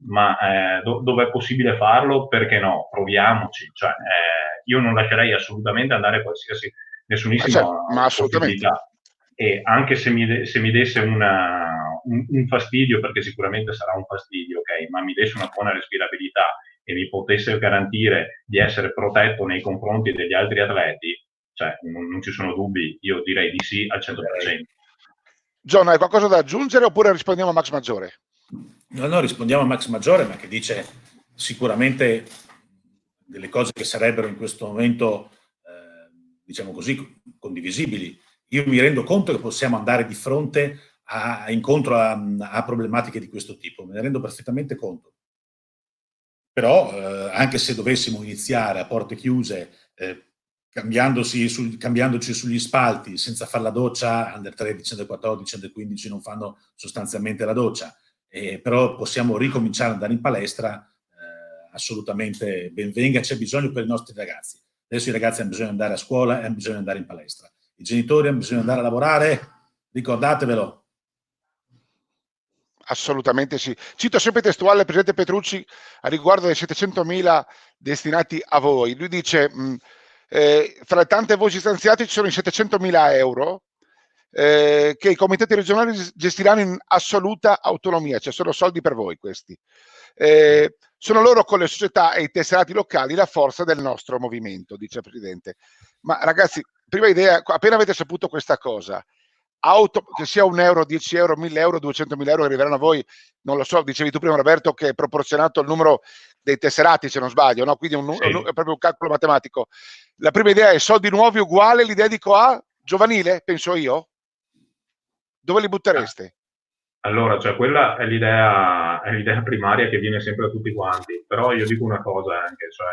ma dove è possibile farlo, perché no? Proviamoci, cioè io non lascerei assolutamente andare nessunissima possibilità, e anche se mi desse un fastidio, perché sicuramente sarà un fastidio, ok, ma mi desse una buona respirabilità e mi potesse garantire di essere protetto nei confronti degli altri atleti, cioè non ci sono dubbi, io direi di sì al 100%. John, hai qualcosa da aggiungere oppure rispondiamo a Max Maggiore? No, rispondiamo a Max Maggiore, ma che dice sicuramente delle cose che sarebbero in questo momento, diciamo così, condivisibili. Io mi rendo conto che possiamo andare di fronte incontro a problematiche di questo tipo, me ne rendo perfettamente conto. Però anche se dovessimo iniziare a porte chiuse, cambiandoci sugli spalti, senza fare la doccia, under 13, under 14, under 15 non fanno sostanzialmente la doccia, però possiamo ricominciare ad andare in palestra, assolutamente ben venga, c'è bisogno per i nostri ragazzi. Adesso i ragazzi hanno bisogno di andare a scuola e hanno bisogno di andare in palestra. I genitori hanno bisogno di andare a lavorare, ricordatevelo. Assolutamente sì. Cito sempre testuale il presidente Petrucci a riguardo dei 700.000 destinati a voi. Lui dice, fra le tante voci stanziate ci sono i 700.000 euro che i comitati regionali gestiranno in assoluta autonomia, cioè sono soldi per voi questi. Sono loro con le società e i tesserati locali la forza del nostro movimento, dice il presidente. Ma ragazzi, prima idea, appena avete saputo questa cosa, che sia 1 euro, 10 euro, 1.000 euro, 200.000 euro che arriveranno a voi, non lo so, dicevi tu prima Roberto che è proporzionato al numero dei tesserati se non sbaglio, no? Quindi è proprio un calcolo matematico. La prima idea è soldi nuovi uguale, li dedico a giovanile, penso io? Dove li buttereste? Allora, cioè quella è l'idea primaria che viene sempre a tutti quanti, però io dico una cosa anche, cioè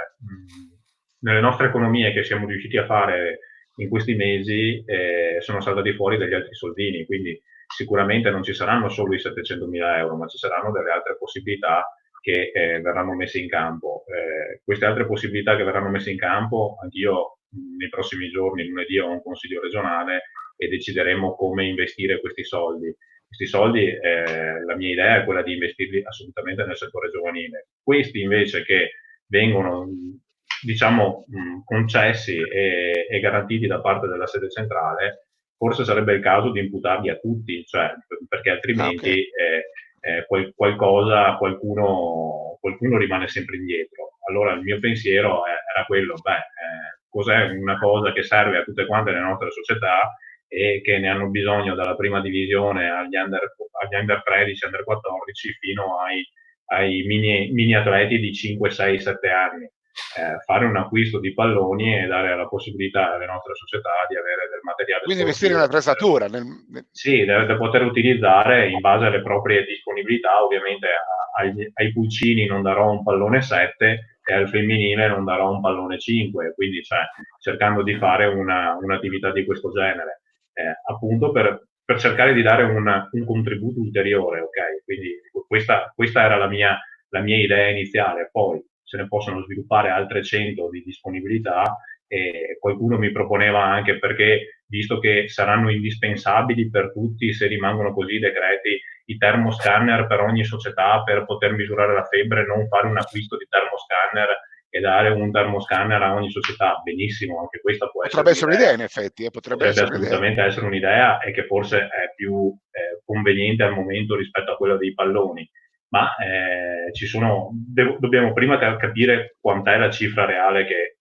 nelle nostre economie che siamo riusciti a fare in questi mesi sono saltati fuori degli altri soldini, quindi sicuramente non ci saranno solo i 700.000 euro, ma ci saranno delle altre possibilità che verranno messe in campo. Queste altre possibilità che verranno messe in campo, anch'io nei prossimi giorni, lunedì, ho un consiglio regionale e decideremo come investire questi soldi. Questi soldi, la mia idea è quella di investirli assolutamente nel settore giovanile. Questi invece che vengono, diciamo, concessi e garantiti da parte della sede centrale, forse sarebbe il caso di imputarli a tutti, cioè, perché altrimenti qualcuno rimane sempre indietro. Allora il mio pensiero era quello, cos'è una cosa che serve a tutte quante le nostre società e che ne hanno bisogno dalla prima divisione agli under 13, under 14 fino ai mini atleti di 5, 6, 7 anni. Fare un acquisto di palloni e dare la possibilità alle nostre società di avere del materiale. Quindi investire nell'attrezzatura. Sì, da poter utilizzare in base alle proprie disponibilità. Ovviamente ai pulcini non darò un pallone 7 e al femminile non darò un pallone 5, quindi cercando di fare un'attività di questo genere, appunto per cercare di dare un contributo ulteriore, ok? Quindi questa era la mia idea iniziale. Poi se ne possono sviluppare altre 100 di disponibilità e qualcuno mi proponeva anche, perché visto che saranno indispensabili per tutti se rimangono così i decreti, i termoscanner per ogni società per poter misurare la febbre, non fare un acquisto di termoscanner e dare un termoscanner a ogni società. Benissimo, anche questa potrebbe essere un'idea in effetti, potrebbe assolutamente essere un'idea e che forse è più conveniente al momento rispetto a quella dei palloni. Ma dobbiamo prima capire quant'è la cifra reale che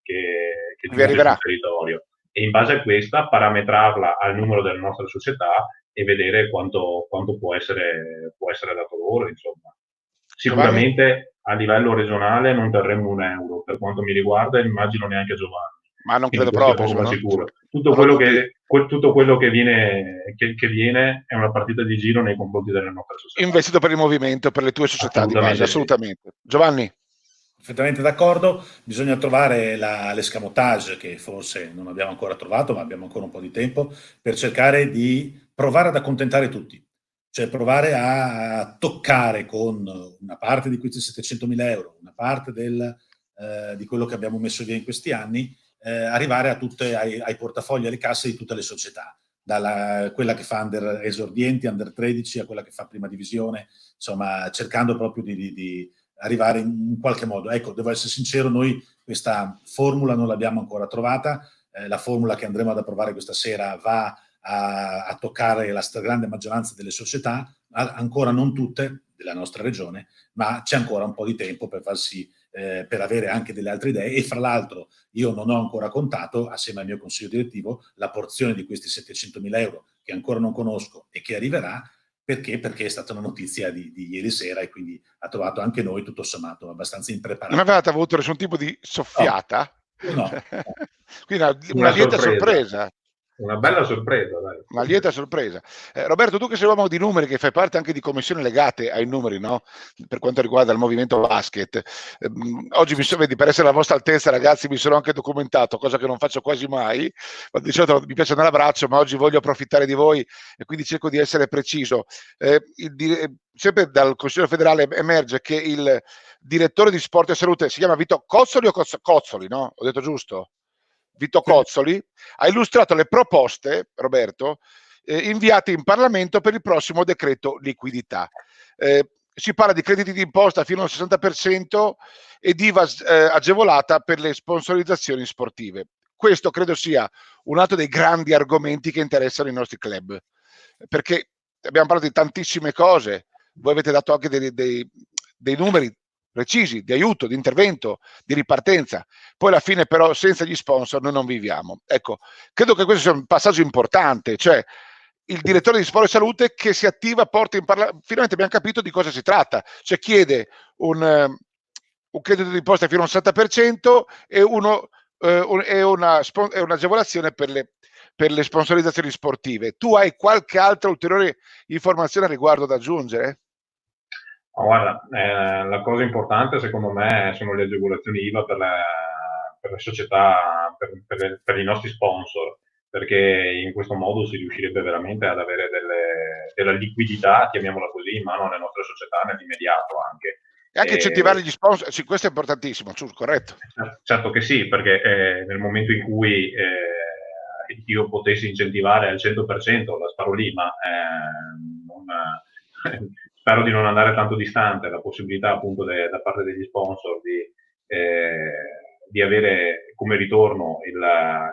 giunge sul territorio e in base a questa parametrarla al numero delle nostre società e vedere quanto può essere dato loro, insomma. Sicuramente a livello regionale non terremo 1 euro, per quanto mi riguarda, immagino neanche Giovanni. Ma non credo proprio, poco ma sicuro. Tutto quello che viene è una partita di giro nei confronti delle nostre società. Investito per il movimento, per le tue società di base, assolutamente. Giovanni? Perfettamente d'accordo, bisogna trovare l'escamotage che forse non abbiamo ancora trovato, ma abbiamo ancora un po' di tempo, per cercare di provare ad accontentare tutti, cioè provare a toccare con una parte di questi 700.000 euro, una parte di quello che abbiamo messo via in questi anni, arrivare ai portafogli, alle casse di tutte le società, dalla quella che fa under esordienti, under 13, a quella che fa prima divisione, insomma cercando proprio di arrivare in qualche modo. Ecco, devo essere sincero, noi questa formula non l'abbiamo ancora trovata, la formula che andremo ad approvare questa sera va a toccare la stragrande maggioranza delle società, ancora non tutte della nostra regione, ma c'è ancora un po' di tempo per per avere anche delle altre idee. E fra l'altro io non ho ancora contato, assieme al mio consiglio direttivo, la porzione di questi 700.000 euro che ancora non conosco e che arriverà, perché è stata una notizia di ieri sera e quindi ha trovato anche noi tutto sommato abbastanza impreparati. Non avevate avuto nessun tipo di soffiata? No. Quindi una lieta sorpresa. Una bella sorpresa, dai. Una lieta sorpresa. Roberto, tu che sei uomo di numeri, che fai parte anche di commissioni legate ai numeri, no? Per quanto riguarda il movimento basket. Oggi vedi, per essere alla vostra altezza, ragazzi, mi sono anche documentato, cosa che non faccio quasi mai. Di solito mi piace andare a braccio, ma oggi voglio approfittare di voi e quindi cerco di essere preciso. Sempre dal Consiglio federale emerge che direttore di sport e salute, si chiama Vito Cozzoli o Cozzoli, no? Ho detto giusto? Vito Cozzoli, ha illustrato le proposte, Roberto, inviate in Parlamento per il prossimo decreto liquidità. Si parla di crediti d'imposta fino al 60% e di IVA agevolata per le sponsorizzazioni sportive. Questo credo sia un altro dei grandi argomenti che interessano i nostri club, perché abbiamo parlato di tantissime cose, voi avete dato anche dei numeri precisi di aiuto, di intervento, di ripartenza. Poi alla fine però senza gli sponsor noi non viviamo. Ecco, credo che questo sia un passaggio importante, cioè il direttore di sport e salute che si attiva, porta in Parlamento, finalmente abbiamo capito di cosa si tratta, cioè chiede un credito d'imposta fino al 60% e un'agevolazione per le sponsorizzazioni sportive. Tu hai qualche altra ulteriore informazione a riguardo da aggiungere? Oh, guarda, la cosa importante secondo me sono le agevolazioni IVA per le società, per i nostri sponsor, perché in questo modo si riuscirebbe veramente ad avere della liquidità, chiamiamola così, in mano alle nostre società nell'immediato anche. E anche incentivare gli sponsor, sì, questo è importantissimo, corretto. Certo che sì, perché nel momento in cui io potessi incentivare al 100%, la sparo lì, ma spero di non andare tanto distante, la possibilità appunto da parte degli sponsor di avere come ritorno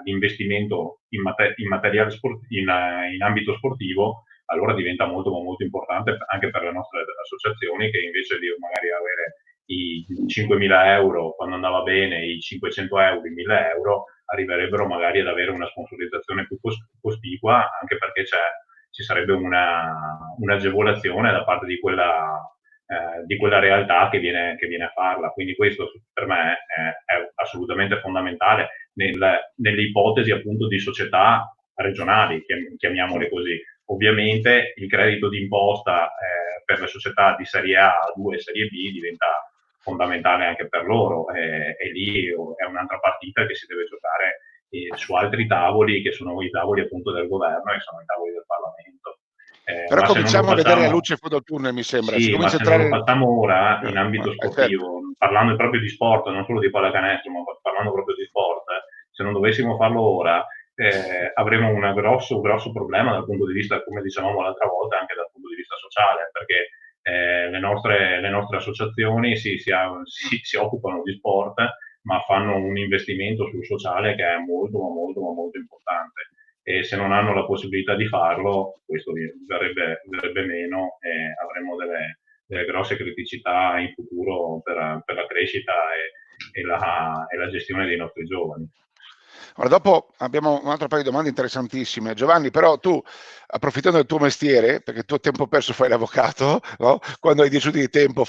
l'investimento in materiale in ambito sportivo, allora diventa molto molto importante anche per le nostre associazioni, che invece di magari avere i 5.000 euro quando andava bene, i 500 euro, i 1.000 euro, arriverebbero magari ad avere una sponsorizzazione più cospicua, anche perché ci sarebbe un'agevolazione da parte di quella realtà che viene a farla. Quindi questo per me è assolutamente fondamentale nelle ipotesi appunto di società regionali, chiamiamole così. Ovviamente il credito d'imposta per le società di Serie A, 2 e Serie B diventa fondamentale anche per loro, e lì è un'altra partita che si deve giocare su altri tavoli, che sono i tavoli appunto del governo e sono i tavoli del Parlamento. Però cominciamo a vedere la luce in fondo al tunnel, mi sembra. Sì, ma se non lo facciamo ora in ambito sportivo, parlando proprio di sport, non solo di pallacanestro, ma parlando proprio di sport, se non dovessimo farlo ora, avremo un grosso problema dal punto di vista, come dicevamo l'altra volta, anche dal punto di vista sociale, perché le nostre associazioni si occupano di sport, ma fanno un investimento sul sociale che è molto importante. E se non hanno la possibilità di farlo, questo verrebbe meno e avremo delle grosse criticità in futuro per la crescita e la gestione dei nostri giovani. Ora, dopo abbiamo un altro paio di domande interessantissime. Giovanni, però tu, approfittando del tuo mestiere, perché tu a tempo perso fai l'avvocato, no? Quando hai 10 minuti di tempo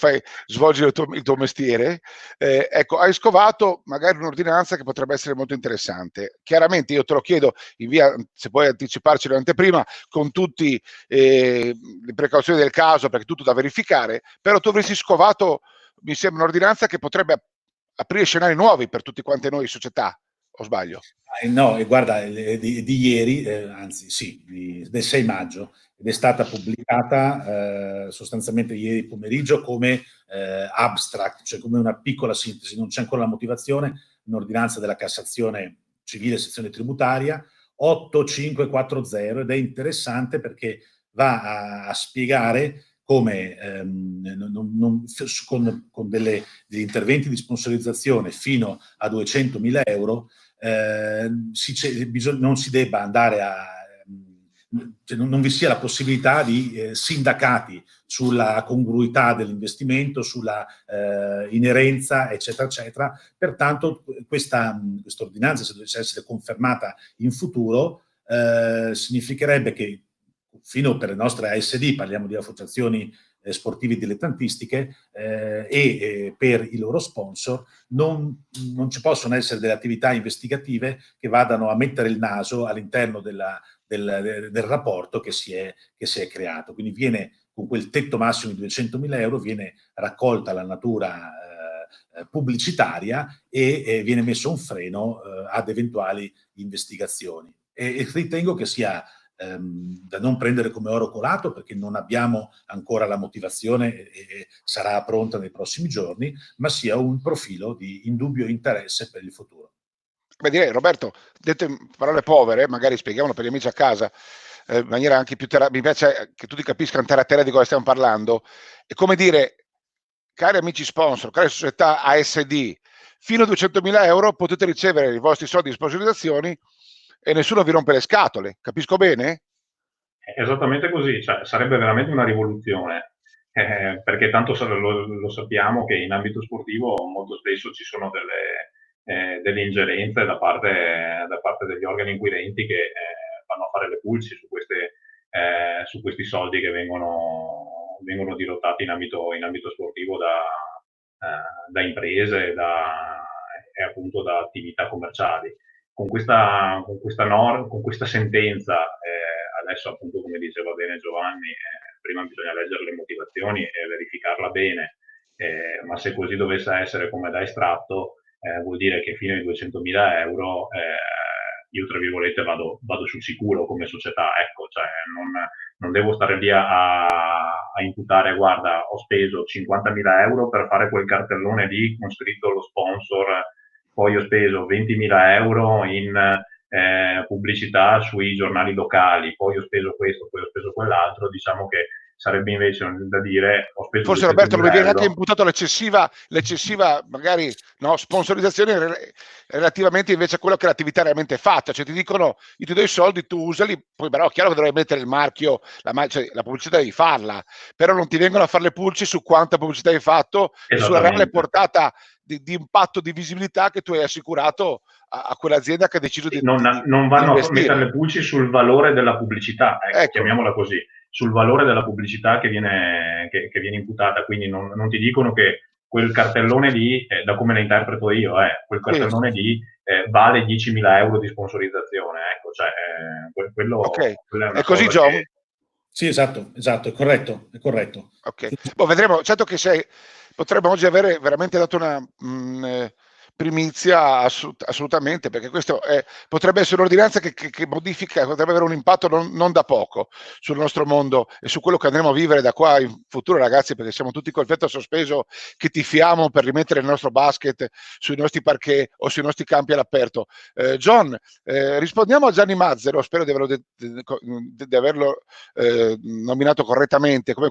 svolgi il tuo mestiere, ecco, hai scovato magari un'ordinanza che potrebbe essere molto interessante. Chiaramente io te lo chiedo in via, se puoi anticiparci l'anteprima, con tutte le precauzioni del caso, perché è tutto da verificare, però tu avresti scovato, mi sembra, un'ordinanza che potrebbe aprire scenari nuovi per tutti quanti noi società. O sbaglio? No, guarda, di ieri, anzi sì, del 6 maggio, ed è stata pubblicata sostanzialmente ieri pomeriggio come abstract, cioè come una piccola sintesi, non c'è ancora la motivazione, un'ordinanza della Cassazione civile sezione tributaria 8540, ed è interessante perché va a spiegare come con degli interventi di sponsorizzazione fino a 200.000 euro non si debba andare cioè non vi sia la possibilità di sindacati sulla congruità dell'investimento, sulla inerenza, eccetera, eccetera. Pertanto questa ordinanza, se dovesse essere confermata in futuro, significherebbe che fino per le nostre ASD, parliamo di associazioni sportive dilettantistiche, e per i loro sponsor non ci possono essere delle attività investigative che vadano a mettere il naso all'interno del rapporto che si è creato. Quindi viene, con quel tetto massimo di 200.000 euro, viene raccolta la natura pubblicitaria e viene messo un freno ad eventuali investigazioni. E ritengo che sia da non prendere come oro colato, perché non abbiamo ancora la motivazione e sarà pronta nei prossimi giorni, ma sia un profilo di indubbio interesse per il futuro. Beh, direi, Roberto, detto in parole povere, magari spieghiamolo per gli amici a casa, in maniera anche più mi piace che tutti capiscano terra a terra di cosa stiamo parlando. È come dire, cari amici sponsor, cari società ASD, fino a 200.000 euro potete ricevere i vostri soldi di sponsorizzazioni e nessuno vi rompe le scatole. Capisco bene? Esattamente così, cioè, sarebbe veramente una rivoluzione, perché tanto lo sappiamo che in ambito sportivo molto spesso ci sono delle ingerenze da parte degli organi inquirenti che vanno a fare le pulci su questi soldi che vengono dirottati in ambito sportivo da imprese e appunto da attività commerciali. Con questa sentenza, adesso appunto come diceva bene Giovanni, prima bisogna leggere le motivazioni e verificarla bene, ma se così dovesse essere come da estratto, vuol dire che fino ai 200.000 euro io tra virgolette vado sul sicuro come società, ecco, cioè non devo stare lì a imputare, guarda, ho speso 50.000 euro per fare quel cartellone lì con scritto lo sponsor, poi ho speso 20.000 euro in pubblicità sui giornali locali, poi ho speso questo, poi ho speso quell'altro. Diciamo che sarebbe invece da dire ho speso forse Roberto non mi viene euro. anche imputato l'eccessiva magari no, sponsorizzazione relativamente invece a quello che l'attività realmente fatta, cioè ti dicono io ti do i soldi, tu usali, poi però è chiaro che dovrai mettere il marchio, cioè, la pubblicità devi farla, però non ti vengono a fare le pulci su quanta pubblicità hai fatto e sulla reale portata di impatto di visibilità che tu hai assicurato a quell'azienda che ha deciso di non vanno a mettere le investire. pulci sul valore della pubblicità, Ecco. Chiamiamola così, sul valore della pubblicità che viene imputata, quindi non ti dicono che quel cartellone lì, da come la interpreto io, quel cartellone lì vale 10.000 euro di sponsorizzazione, ecco, cioè quello Ok, quella è una è così cosa John? che... Sì, esatto, è corretto. Ok, vedremo, certo che potremmo oggi avere veramente dato una primizia assolutamente, perché questo potrebbe essere un'ordinanza che modifica, potrebbe avere un impatto non da poco sul nostro mondo e su quello che andremo a vivere da qua in futuro, ragazzi, perché siamo tutti col fiato sospeso che tifiamo per rimettere il nostro basket sui nostri parquet o sui nostri campi all'aperto. John, rispondiamo a Gianni Mazzero, spero di averlo nominato correttamente come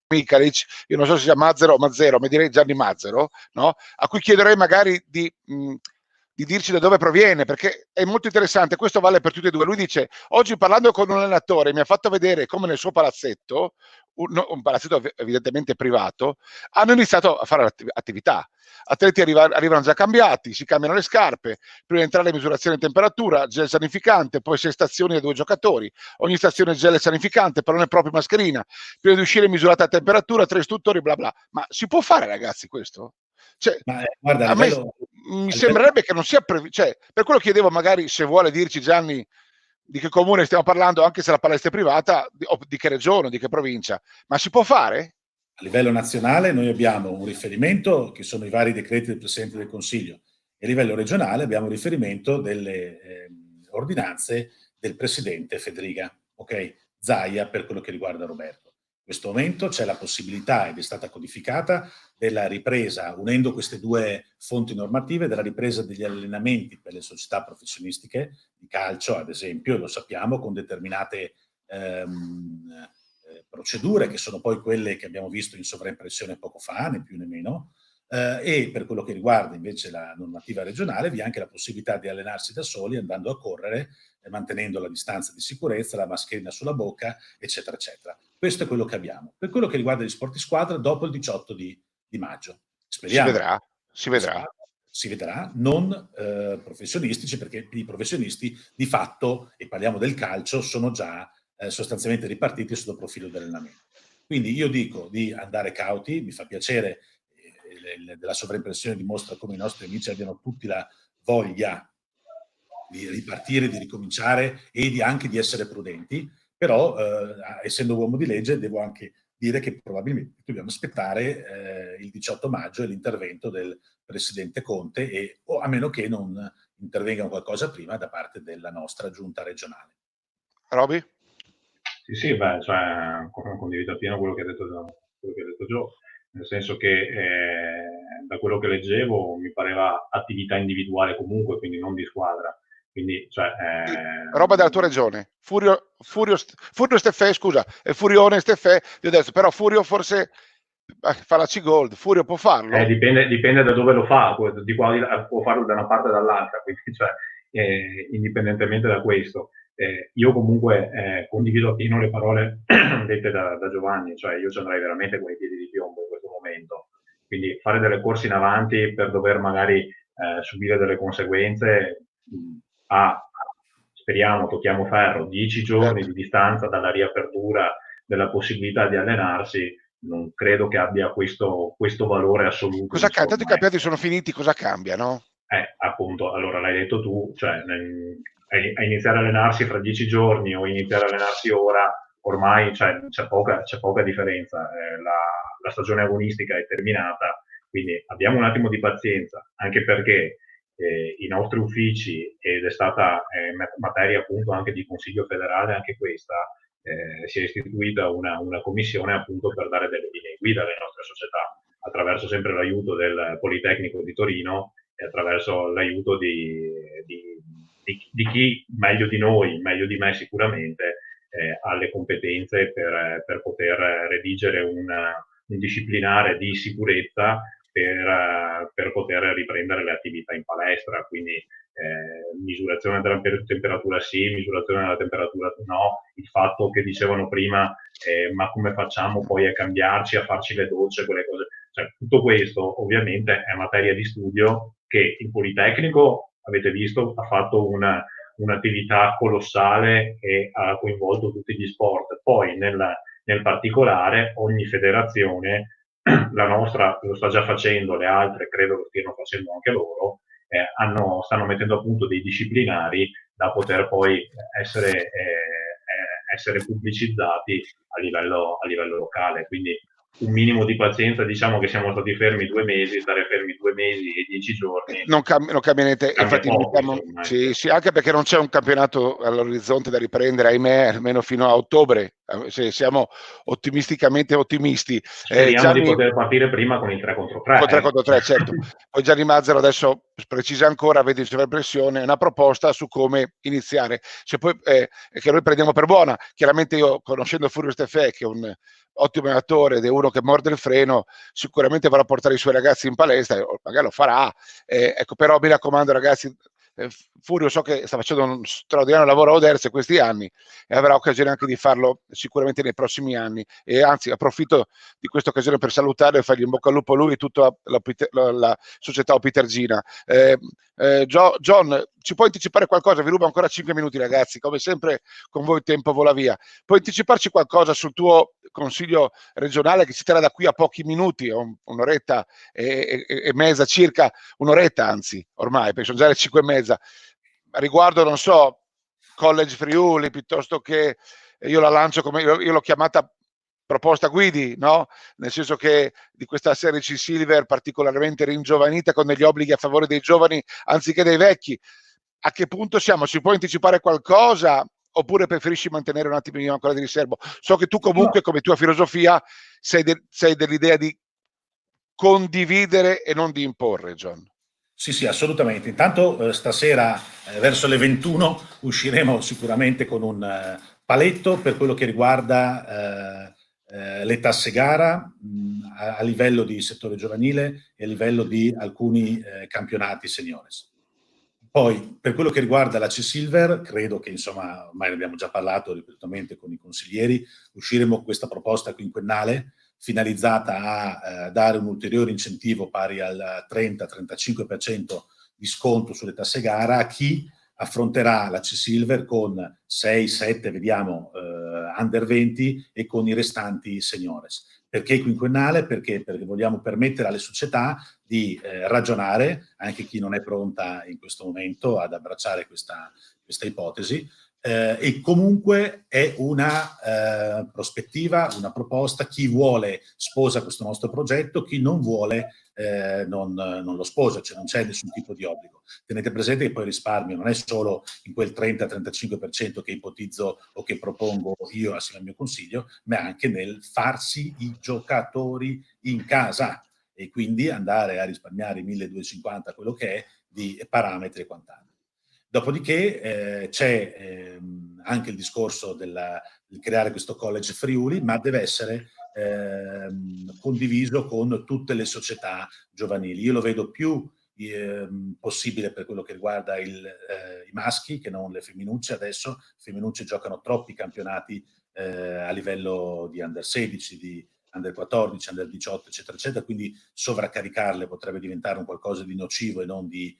Mikalic, io non so se sia Mazzero o Mazzero, ma direi Gianni Mazzero, no? A cui chiederei magari di dirci da dove proviene, perché è molto interessante, questo vale per tutti e due. Lui dice, oggi parlando con un allenatore mi ha fatto vedere come nel suo palazzetto, un palazzetto evidentemente privato, hanno iniziato a fare attività. Atleti arrivano già cambiati, si cambiano le scarpe, prima di entrare in misurazione di temperatura, gel sanificante, poi 6 stazioni e 2 giocatori, ogni stazione gel sanificante, però non è proprio mascherina, prima di uscire misurata a temperatura, 3 istruttori, bla bla. Ma si può fare, ragazzi, questo? Cioè, guarda, a me mi sembrerebbe che non sia cioè, per quello chiedevo magari se vuole dirci Gianni di che comune stiamo parlando, anche se la palestra è privata, o di che regione, di che provincia, ma si può fare? A livello nazionale noi abbiamo un riferimento che sono i vari decreti del Presidente del Consiglio e a livello regionale abbiamo un riferimento delle ordinanze del Presidente Federica, ok? Zaia per quello che riguarda Roberto. In questo momento c'è la possibilità, ed è stata codificata, della ripresa, unendo queste due fonti normative, della ripresa degli allenamenti per le società professionistiche di calcio, ad esempio, lo sappiamo, con determinate procedure che sono poi quelle che abbiamo visto in sovraimpressione poco fa, né più né meno, e per quello che riguarda invece la normativa regionale vi è anche la possibilità di allenarsi da soli andando a correre, mantenendo la distanza di sicurezza, la mascherina sulla bocca, eccetera, eccetera. Questo è quello che abbiamo. Per quello che riguarda gli sport di squadra, dopo il 18 di maggio. Speriamo. Si vedrà. Si vedrà, non professionistici, perché i professionisti di fatto, e parliamo del calcio, sono già sostanzialmente ripartiti sotto profilo dell'allenamento. Quindi io dico di andare cauti, mi fa piacere, della sovraimpressione dimostra come i nostri amici abbiano tutti la voglia di ripartire, di ricominciare e anche di essere prudenti, però essendo uomo di legge devo anche dire che probabilmente dobbiamo aspettare il 18 maggio e l'intervento del Presidente Conte, o a meno che non intervenga qualcosa prima da parte della nostra giunta regionale. Roby? Sì, beh, cioè, condivido appieno quello che ha detto Gio, nel senso che da quello che leggevo mi pareva attività individuale comunque, quindi non di squadra. Quindi, cioè, roba della tua regione. Furio Steffè, scusa, e Furione Steffè, ti ho detto, però Furio forse fa la C-Gold, Furio può farlo? Dipende da dove lo fa, di qua può farlo da una parte o dall'altra, quindi, cioè, indipendentemente da questo. Io comunque condivido appieno le parole dette da Giovanni, cioè io ci andrei veramente con i piedi di piombo in questo momento. Quindi fare delle corse in avanti per dover magari subire delle conseguenze speriamo, tocchiamo ferro, 10 giorni Certo. di distanza dalla riapertura della possibilità di allenarsi, non credo che abbia questo valore assoluto. Cosa cambia? Tanto i campionati sono finiti, cosa cambia, no? Appunto, allora l'hai detto tu, cioè a iniziare a allenarsi fra 10 giorni o iniziare a allenarsi ora, ormai cioè, c'è poca differenza. La stagione agonistica è terminata, quindi abbiamo un attimo di pazienza, anche perché i nostri uffici, ed è stata materia appunto anche di Consiglio federale, anche questa, si è istituita una commissione appunto per dare delle linee guida alle nostre società, attraverso sempre l'aiuto del Politecnico di Torino e attraverso l'aiuto di chi meglio di noi, meglio di me sicuramente, ha le competenze per poter redigere un disciplinare di sicurezza per poter riprendere le attività in palestra, quindi misurazione della temperatura sì, misurazione della temperatura no, il fatto che dicevano prima ma come facciamo poi a cambiarci, a farci le docce, quelle cose, cioè, tutto questo ovviamente è materia di studio che il Politecnico, avete visto, ha fatto un'attività colossale e ha coinvolto tutti gli sport. Poi nel particolare ogni federazione, la nostra lo sta già facendo, le altre credo lo stiano facendo anche loro, stanno mettendo a punto dei disciplinari da poter poi essere pubblicizzati a livello locale. Quindi un minimo di pazienza, diciamo che siamo stati fermi 2 mesi, stare fermi 2 mesi e 10 giorni. Non cambia niente, Cambia infatti poco, sì, anche perché non c'è un campionato all'orizzonte da riprendere, ahimè, almeno fino a ottobre, se siamo ottimisticamente ottimisti. Speriamo di poter partire prima con il 3 contro 3. Con 3 contro 3, certo. Poi Gianni Mazzaro adesso precisa ancora, vedi in sovraimpressione, una proposta su come iniziare. Se poi, che noi prendiamo per buona. Chiaramente io, conoscendo Furio Steffè, che è un ottimo allenatore ed è uno che morde il freno, sicuramente vorrà portare i suoi ragazzi in palestra, magari lo farà. Ecco, però mi raccomando ragazzi, Furio so che sta facendo un straordinario lavoro a Oderzo questi anni e avrà occasione anche di farlo sicuramente nei prossimi anni, e anzi approfitto di questa occasione per salutarlo e fargli in bocca al lupo a lui e tutta la società opitergina. John, ci puoi anticipare qualcosa? Vi rubo ancora 5 minuti ragazzi, come sempre con voi il tempo vola via. Puoi anticiparci qualcosa sul tuo consiglio regionale che si terrà da qui a pochi minuti, un'oretta e mezza circa, un'oretta anzi ormai, perché sono già le 5:30, riguardo, non so, College Friuli, piuttosto che, io la lancio come, io l'ho chiamata proposta Guidi, no? Nel senso che di questa serie C Silver particolarmente ringiovanita, con degli obblighi a favore dei giovani anziché dei vecchi. A che punto siamo? Si può anticipare qualcosa oppure preferisci mantenere un attimino ancora di riservo? So che tu comunque, come tua filosofia, sei dell'idea di condividere e non di imporre, John. Sì, assolutamente. Intanto stasera verso le 21 usciremo sicuramente con un paletto per quello che riguarda le tasse gara a livello di settore giovanile e a livello di alcuni campionati seniores. Poi, per quello che riguarda la C-Silver, credo che, insomma, ormai ne abbiamo già parlato ripetutamente con i consiglieri, usciremo con questa proposta quinquennale finalizzata a dare un ulteriore incentivo pari al 30-35% di sconto sulle tasse gara a chi affronterà la C-Silver con 6-7, vediamo, under 20 e con i restanti seniores. Perché quinquennale? Perché vogliamo permettere alle società di ragionare, anche chi non è pronta in questo momento ad abbracciare questa ipotesi, e comunque è una prospettiva, una proposta. Chi vuole sposa questo nostro progetto, chi non vuole non lo sposa, cioè non c'è nessun tipo di obbligo. Tenete presente che poi il risparmio non è solo in quel 30-35% che ipotizzo o che propongo io assieme al mio consiglio, ma anche nel farsi i giocatori in casa e quindi andare a risparmiare 1.250, quello che è, di parametri e quant'altro. Dopodiché c'è anche il discorso di creare questo college Friuli, ma deve essere condiviso con tutte le società giovanili. Io lo vedo più possibile per quello che riguarda i maschi che non le femminucce. Adesso le femminucce giocano troppi campionati a livello di under 16, di under 14, under 18, eccetera, eccetera, quindi sovraccaricarle potrebbe diventare un qualcosa di nocivo e non di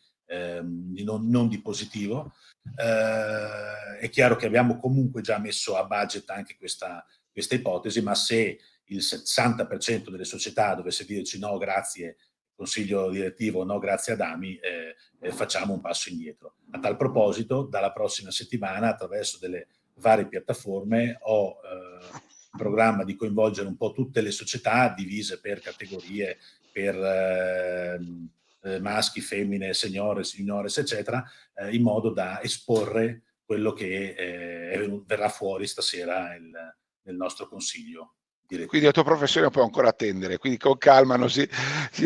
positivo. È chiaro che abbiamo comunque già messo a budget anche questa ipotesi, ma se il 60% delle società dovesse dirci no grazie consiglio direttivo, no grazie ad Ami, facciamo un passo indietro. A tal proposito, dalla prossima settimana, attraverso delle varie piattaforme, ho in programma di coinvolgere un po' tutte le società divise per categorie, per maschi, femmine, seniores, eccetera, in modo da esporre quello che verrà fuori stasera nel nostro consiglio direttivo. Quindi la tua professione può ancora attendere, quindi con calma non si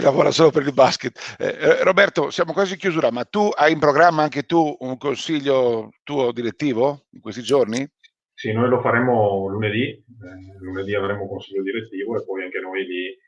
lavora solo per il basket. Roberto, siamo quasi in chiusura, ma tu hai in programma anche tu un consiglio tuo direttivo in questi giorni? Sì, noi lo faremo lunedì. Lunedì avremo un consiglio direttivo e poi anche noi lì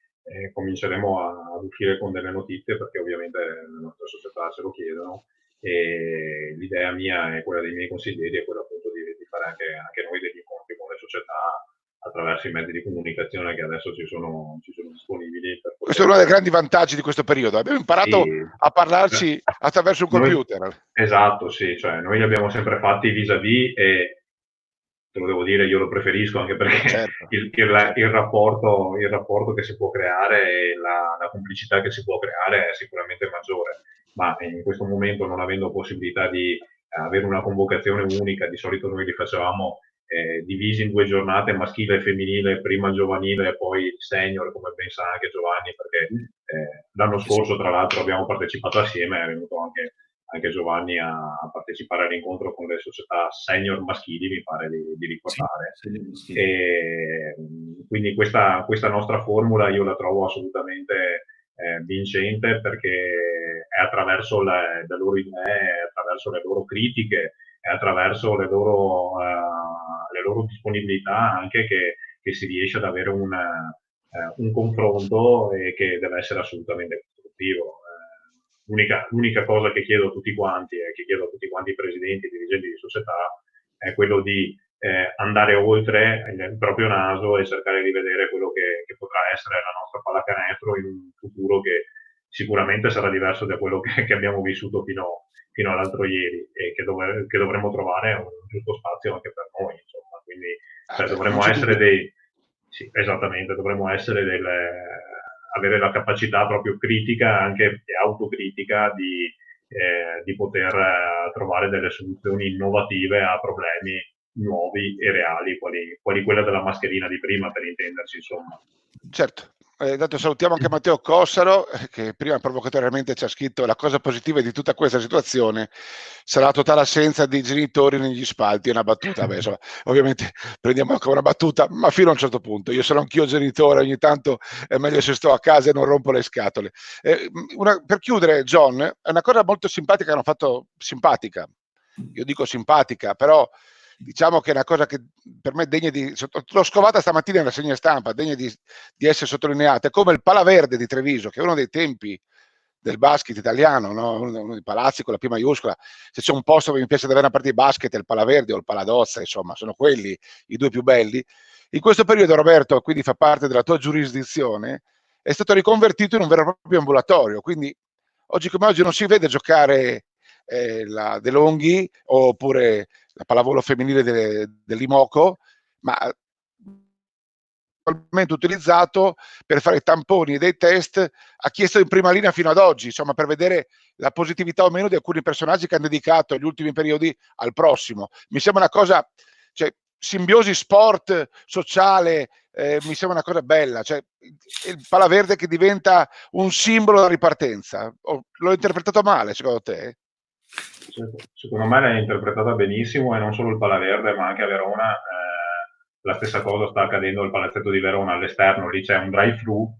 cominceremo ad uscire con delle notizie, perché ovviamente le nostre società ce lo chiedono, e l'idea mia e quella dei miei consiglieri è quella appunto di fare anche noi degli incontri con le società attraverso i mezzi di comunicazione che adesso ci sono disponibili. Questo è uno dei grandi vantaggi di questo periodo. Abbiamo imparato a parlarci attraverso un computer. Esatto, sì, cioè noi li abbiamo sempre fatti vis-à-vis e te lo devo dire, io lo preferisco anche perché certo. il rapporto che si può creare e la complicità che si può creare è sicuramente maggiore, ma in questo momento, non avendo possibilità di avere una convocazione unica, di solito noi li facevamo divisi in 2 giornate, maschile e femminile, prima giovanile e poi senior, come ben sa anche Giovanni, perché l'anno scorso tra l'altro abbiamo partecipato assieme, è venuto anche Giovanni a partecipare all'incontro con le società senior maschili, mi pare di ricordare. Sì. E quindi questa nostra formula io la trovo assolutamente vincente, perché è attraverso le loro idee, è attraverso le loro critiche, è attraverso le loro disponibilità anche che si riesce ad avere un confronto che deve essere assolutamente costruttivo. L'unica cosa che chiedo a tutti quanti e che chiedo a tutti quanti i presidenti e dirigenti di società è quello di andare oltre il proprio naso e cercare di vedere quello che potrà essere la nostra pallacanestro in un futuro che sicuramente sarà diverso da quello che abbiamo vissuto fino all'altro ieri, e che dovremo trovare un giusto spazio anche per noi, insomma. Quindi dovremmo essere esattamente, dovremmo essere avere la capacità proprio critica, anche autocritica, di poter trovare delle soluzioni innovative a problemi nuovi e reali, quali quella della mascherina di prima, per intenderci, insomma. Certo. Intanto salutiamo anche Matteo Cossaro, che prima provocatoriamente ci ha scritto: la cosa positiva di tutta questa situazione sarà la totale assenza di genitori negli spalti. È una battuta, beh, insomma, ovviamente prendiamo come una battuta, ma fino a un certo punto. Io sono anch'io genitore, ogni tanto è meglio se sto a casa e non rompo le scatole. Per chiudere, John, è una cosa molto simpatica che hanno fatto, simpatica, io dico simpatica, però diciamo che è una cosa che per me è degna di... L'ho scovata stamattina nella rassegna stampa, degna di essere sottolineata. È come il Palaverde di Treviso, che è uno dei tempi del basket italiano, no? Uno dei palazzi con la P maiuscola. Se c'è un posto dove mi piace davvero una partita di basket è il Palaverde o il Paladozza, insomma, sono quelli i due più belli. In questo periodo, Roberto, quindi fa parte della tua giurisdizione, è stato riconvertito in un vero e proprio ambulatorio, quindi oggi come oggi non si vede giocare la De Longhi oppure la pallavolo femminile dell'Imoco, ma attualmente utilizzato per fare tamponi e dei test a chi è stato in prima linea fino ad oggi, insomma, per vedere la positività o meno di alcuni personaggi che hanno dedicato gli ultimi periodi al prossimo. Mi sembra una cosa, cioè, simbiosi sport, sociale, mi sembra una cosa bella, cioè il Palaverde che diventa un simbolo della ripartenza. L'ho interpretato male, secondo te? Secondo me l'hai interpretata benissimo, e non solo il Palaverde, ma anche a Verona. La stessa cosa sta accadendo al palazzetto di Verona all'esterno, lì c'è un drive-thru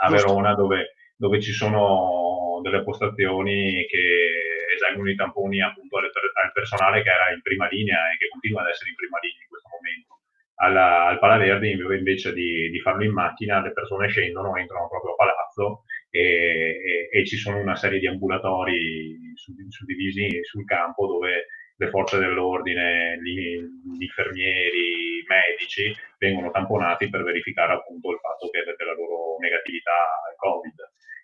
a Verona dove ci sono delle postazioni che eseguono i tamponi appunto al personale che era in prima linea e che continua ad essere in prima linea in questo momento. Al Palaverde invece di farlo in macchina, le persone scendono, entrano proprio a palazzo e ci sono una serie di ambulatori suddivisi sul campo dove le forze dell'ordine, gli infermieri, i medici vengono tamponati per verificare appunto il fatto della loro negatività al Covid.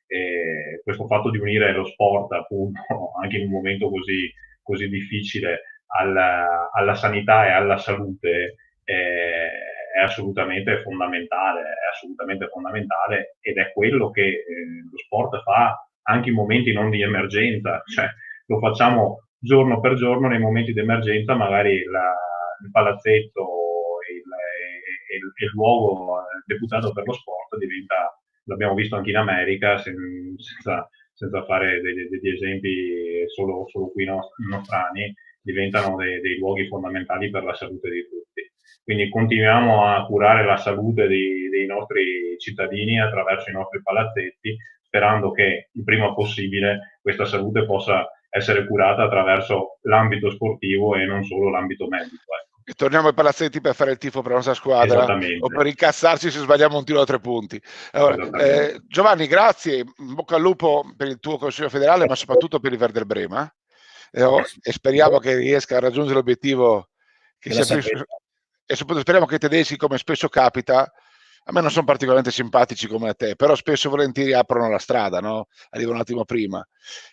E questo fatto di unire lo sport appunto anche in un momento così difficile alla sanità e alla salute è assolutamente fondamentale, ed è quello che lo sport fa anche in momenti non di emergenza, cioè lo facciamo giorno per giorno. Nei momenti di emergenza magari il palazzetto e il luogo deputato per lo sport diventa, l'abbiamo visto anche in America, senza fare degli esempi solo qui nostrani, diventano dei luoghi fondamentali per la salute di tutti. Quindi continuiamo a curare la salute dei nostri cittadini attraverso i nostri palazzetti, sperando che il prima possibile questa salute possa essere curata attraverso l'ambito sportivo e non solo l'ambito medico. E torniamo ai palazzetti per fare il tifo per la nostra squadra o per incazzarci se sbagliamo un tiro da 3 punti. Allora, Giovanni, grazie, in bocca al lupo per il tuo Consiglio federale, ma soprattutto per il Werder Brema, e speriamo che riesca a raggiungere l'obiettivo che sia più, e soprattutto speriamo che i tedeschi, come spesso capita, a me non sono particolarmente simpatici come a te, però spesso volentieri aprono la strada, no? Arrivano un attimo prima.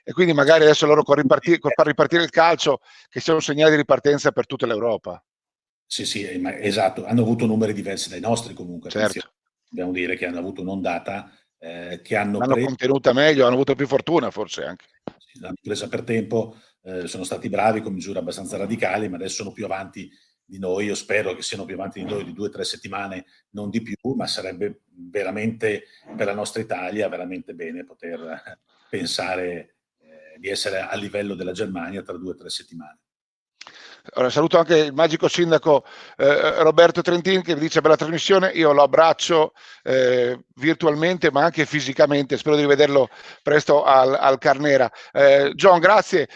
E quindi magari adesso loro col far ripartire il calcio, che sia un segnale di ripartenza per tutta l'Europa. Sì, esatto. Hanno avuto numeri diversi dai nostri comunque. Certo. Dobbiamo dire che hanno avuto un'ondata che hanno contenuta meglio, hanno avuto più fortuna forse anche. Sì, l'hanno presa per tempo, sono stati bravi con misure abbastanza radicali, ma adesso sono più avanti di noi. Io spero che siano più avanti di noi di 2 o 3 settimane, non di più, ma sarebbe veramente per la nostra Italia veramente bene poter pensare di essere a livello della Germania tra 2 o 3 settimane. Allora, saluto anche il magico sindaco Roberto Trentin, che mi dice bella trasmissione. Io lo abbraccio virtualmente ma anche fisicamente, spero di rivederlo presto al Carnera. John, grazie,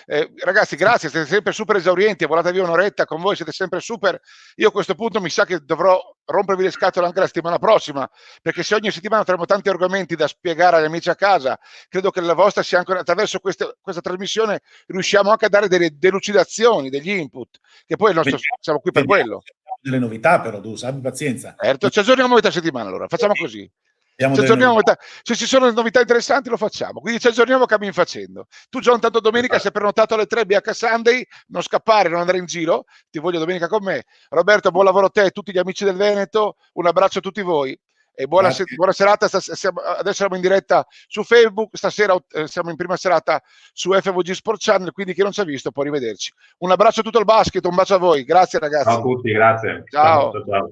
ragazzi, grazie, siete sempre super esaurienti, è volata via un'oretta con voi, siete sempre super. Io a questo punto mi sa che dovrò rompervi le scatole anche la settimana prossima, perché se ogni settimana avremo tanti argomenti da spiegare agli amici a casa, credo che la vostra sia anche attraverso questa trasmissione riusciamo anche a dare delle delucidazioni, degli input, che poi siamo qui per quello. Delle novità però, tu abbi pazienza. Certo, ci aggiorniamo a metà settimana, allora facciamo così. Se ci sono novità interessanti lo facciamo, quindi ci aggiorniamo cammin facendo. Tu John, tanto domenica sei prenotato alle 3 BH Sunday, non scappare, non andare in giro, ti voglio domenica con me. Roberto, buon lavoro a te e a tutti gli amici del Veneto, un abbraccio a tutti voi e buona serata. Adesso siamo in diretta su Facebook, stasera siamo in prima serata su FVG Sport Channel, quindi chi non ci ha visto può rivederci. Un abbraccio a tutto il basket, un bacio a voi, grazie ragazzi. Ciao a tutti, grazie. Ciao. Ciao.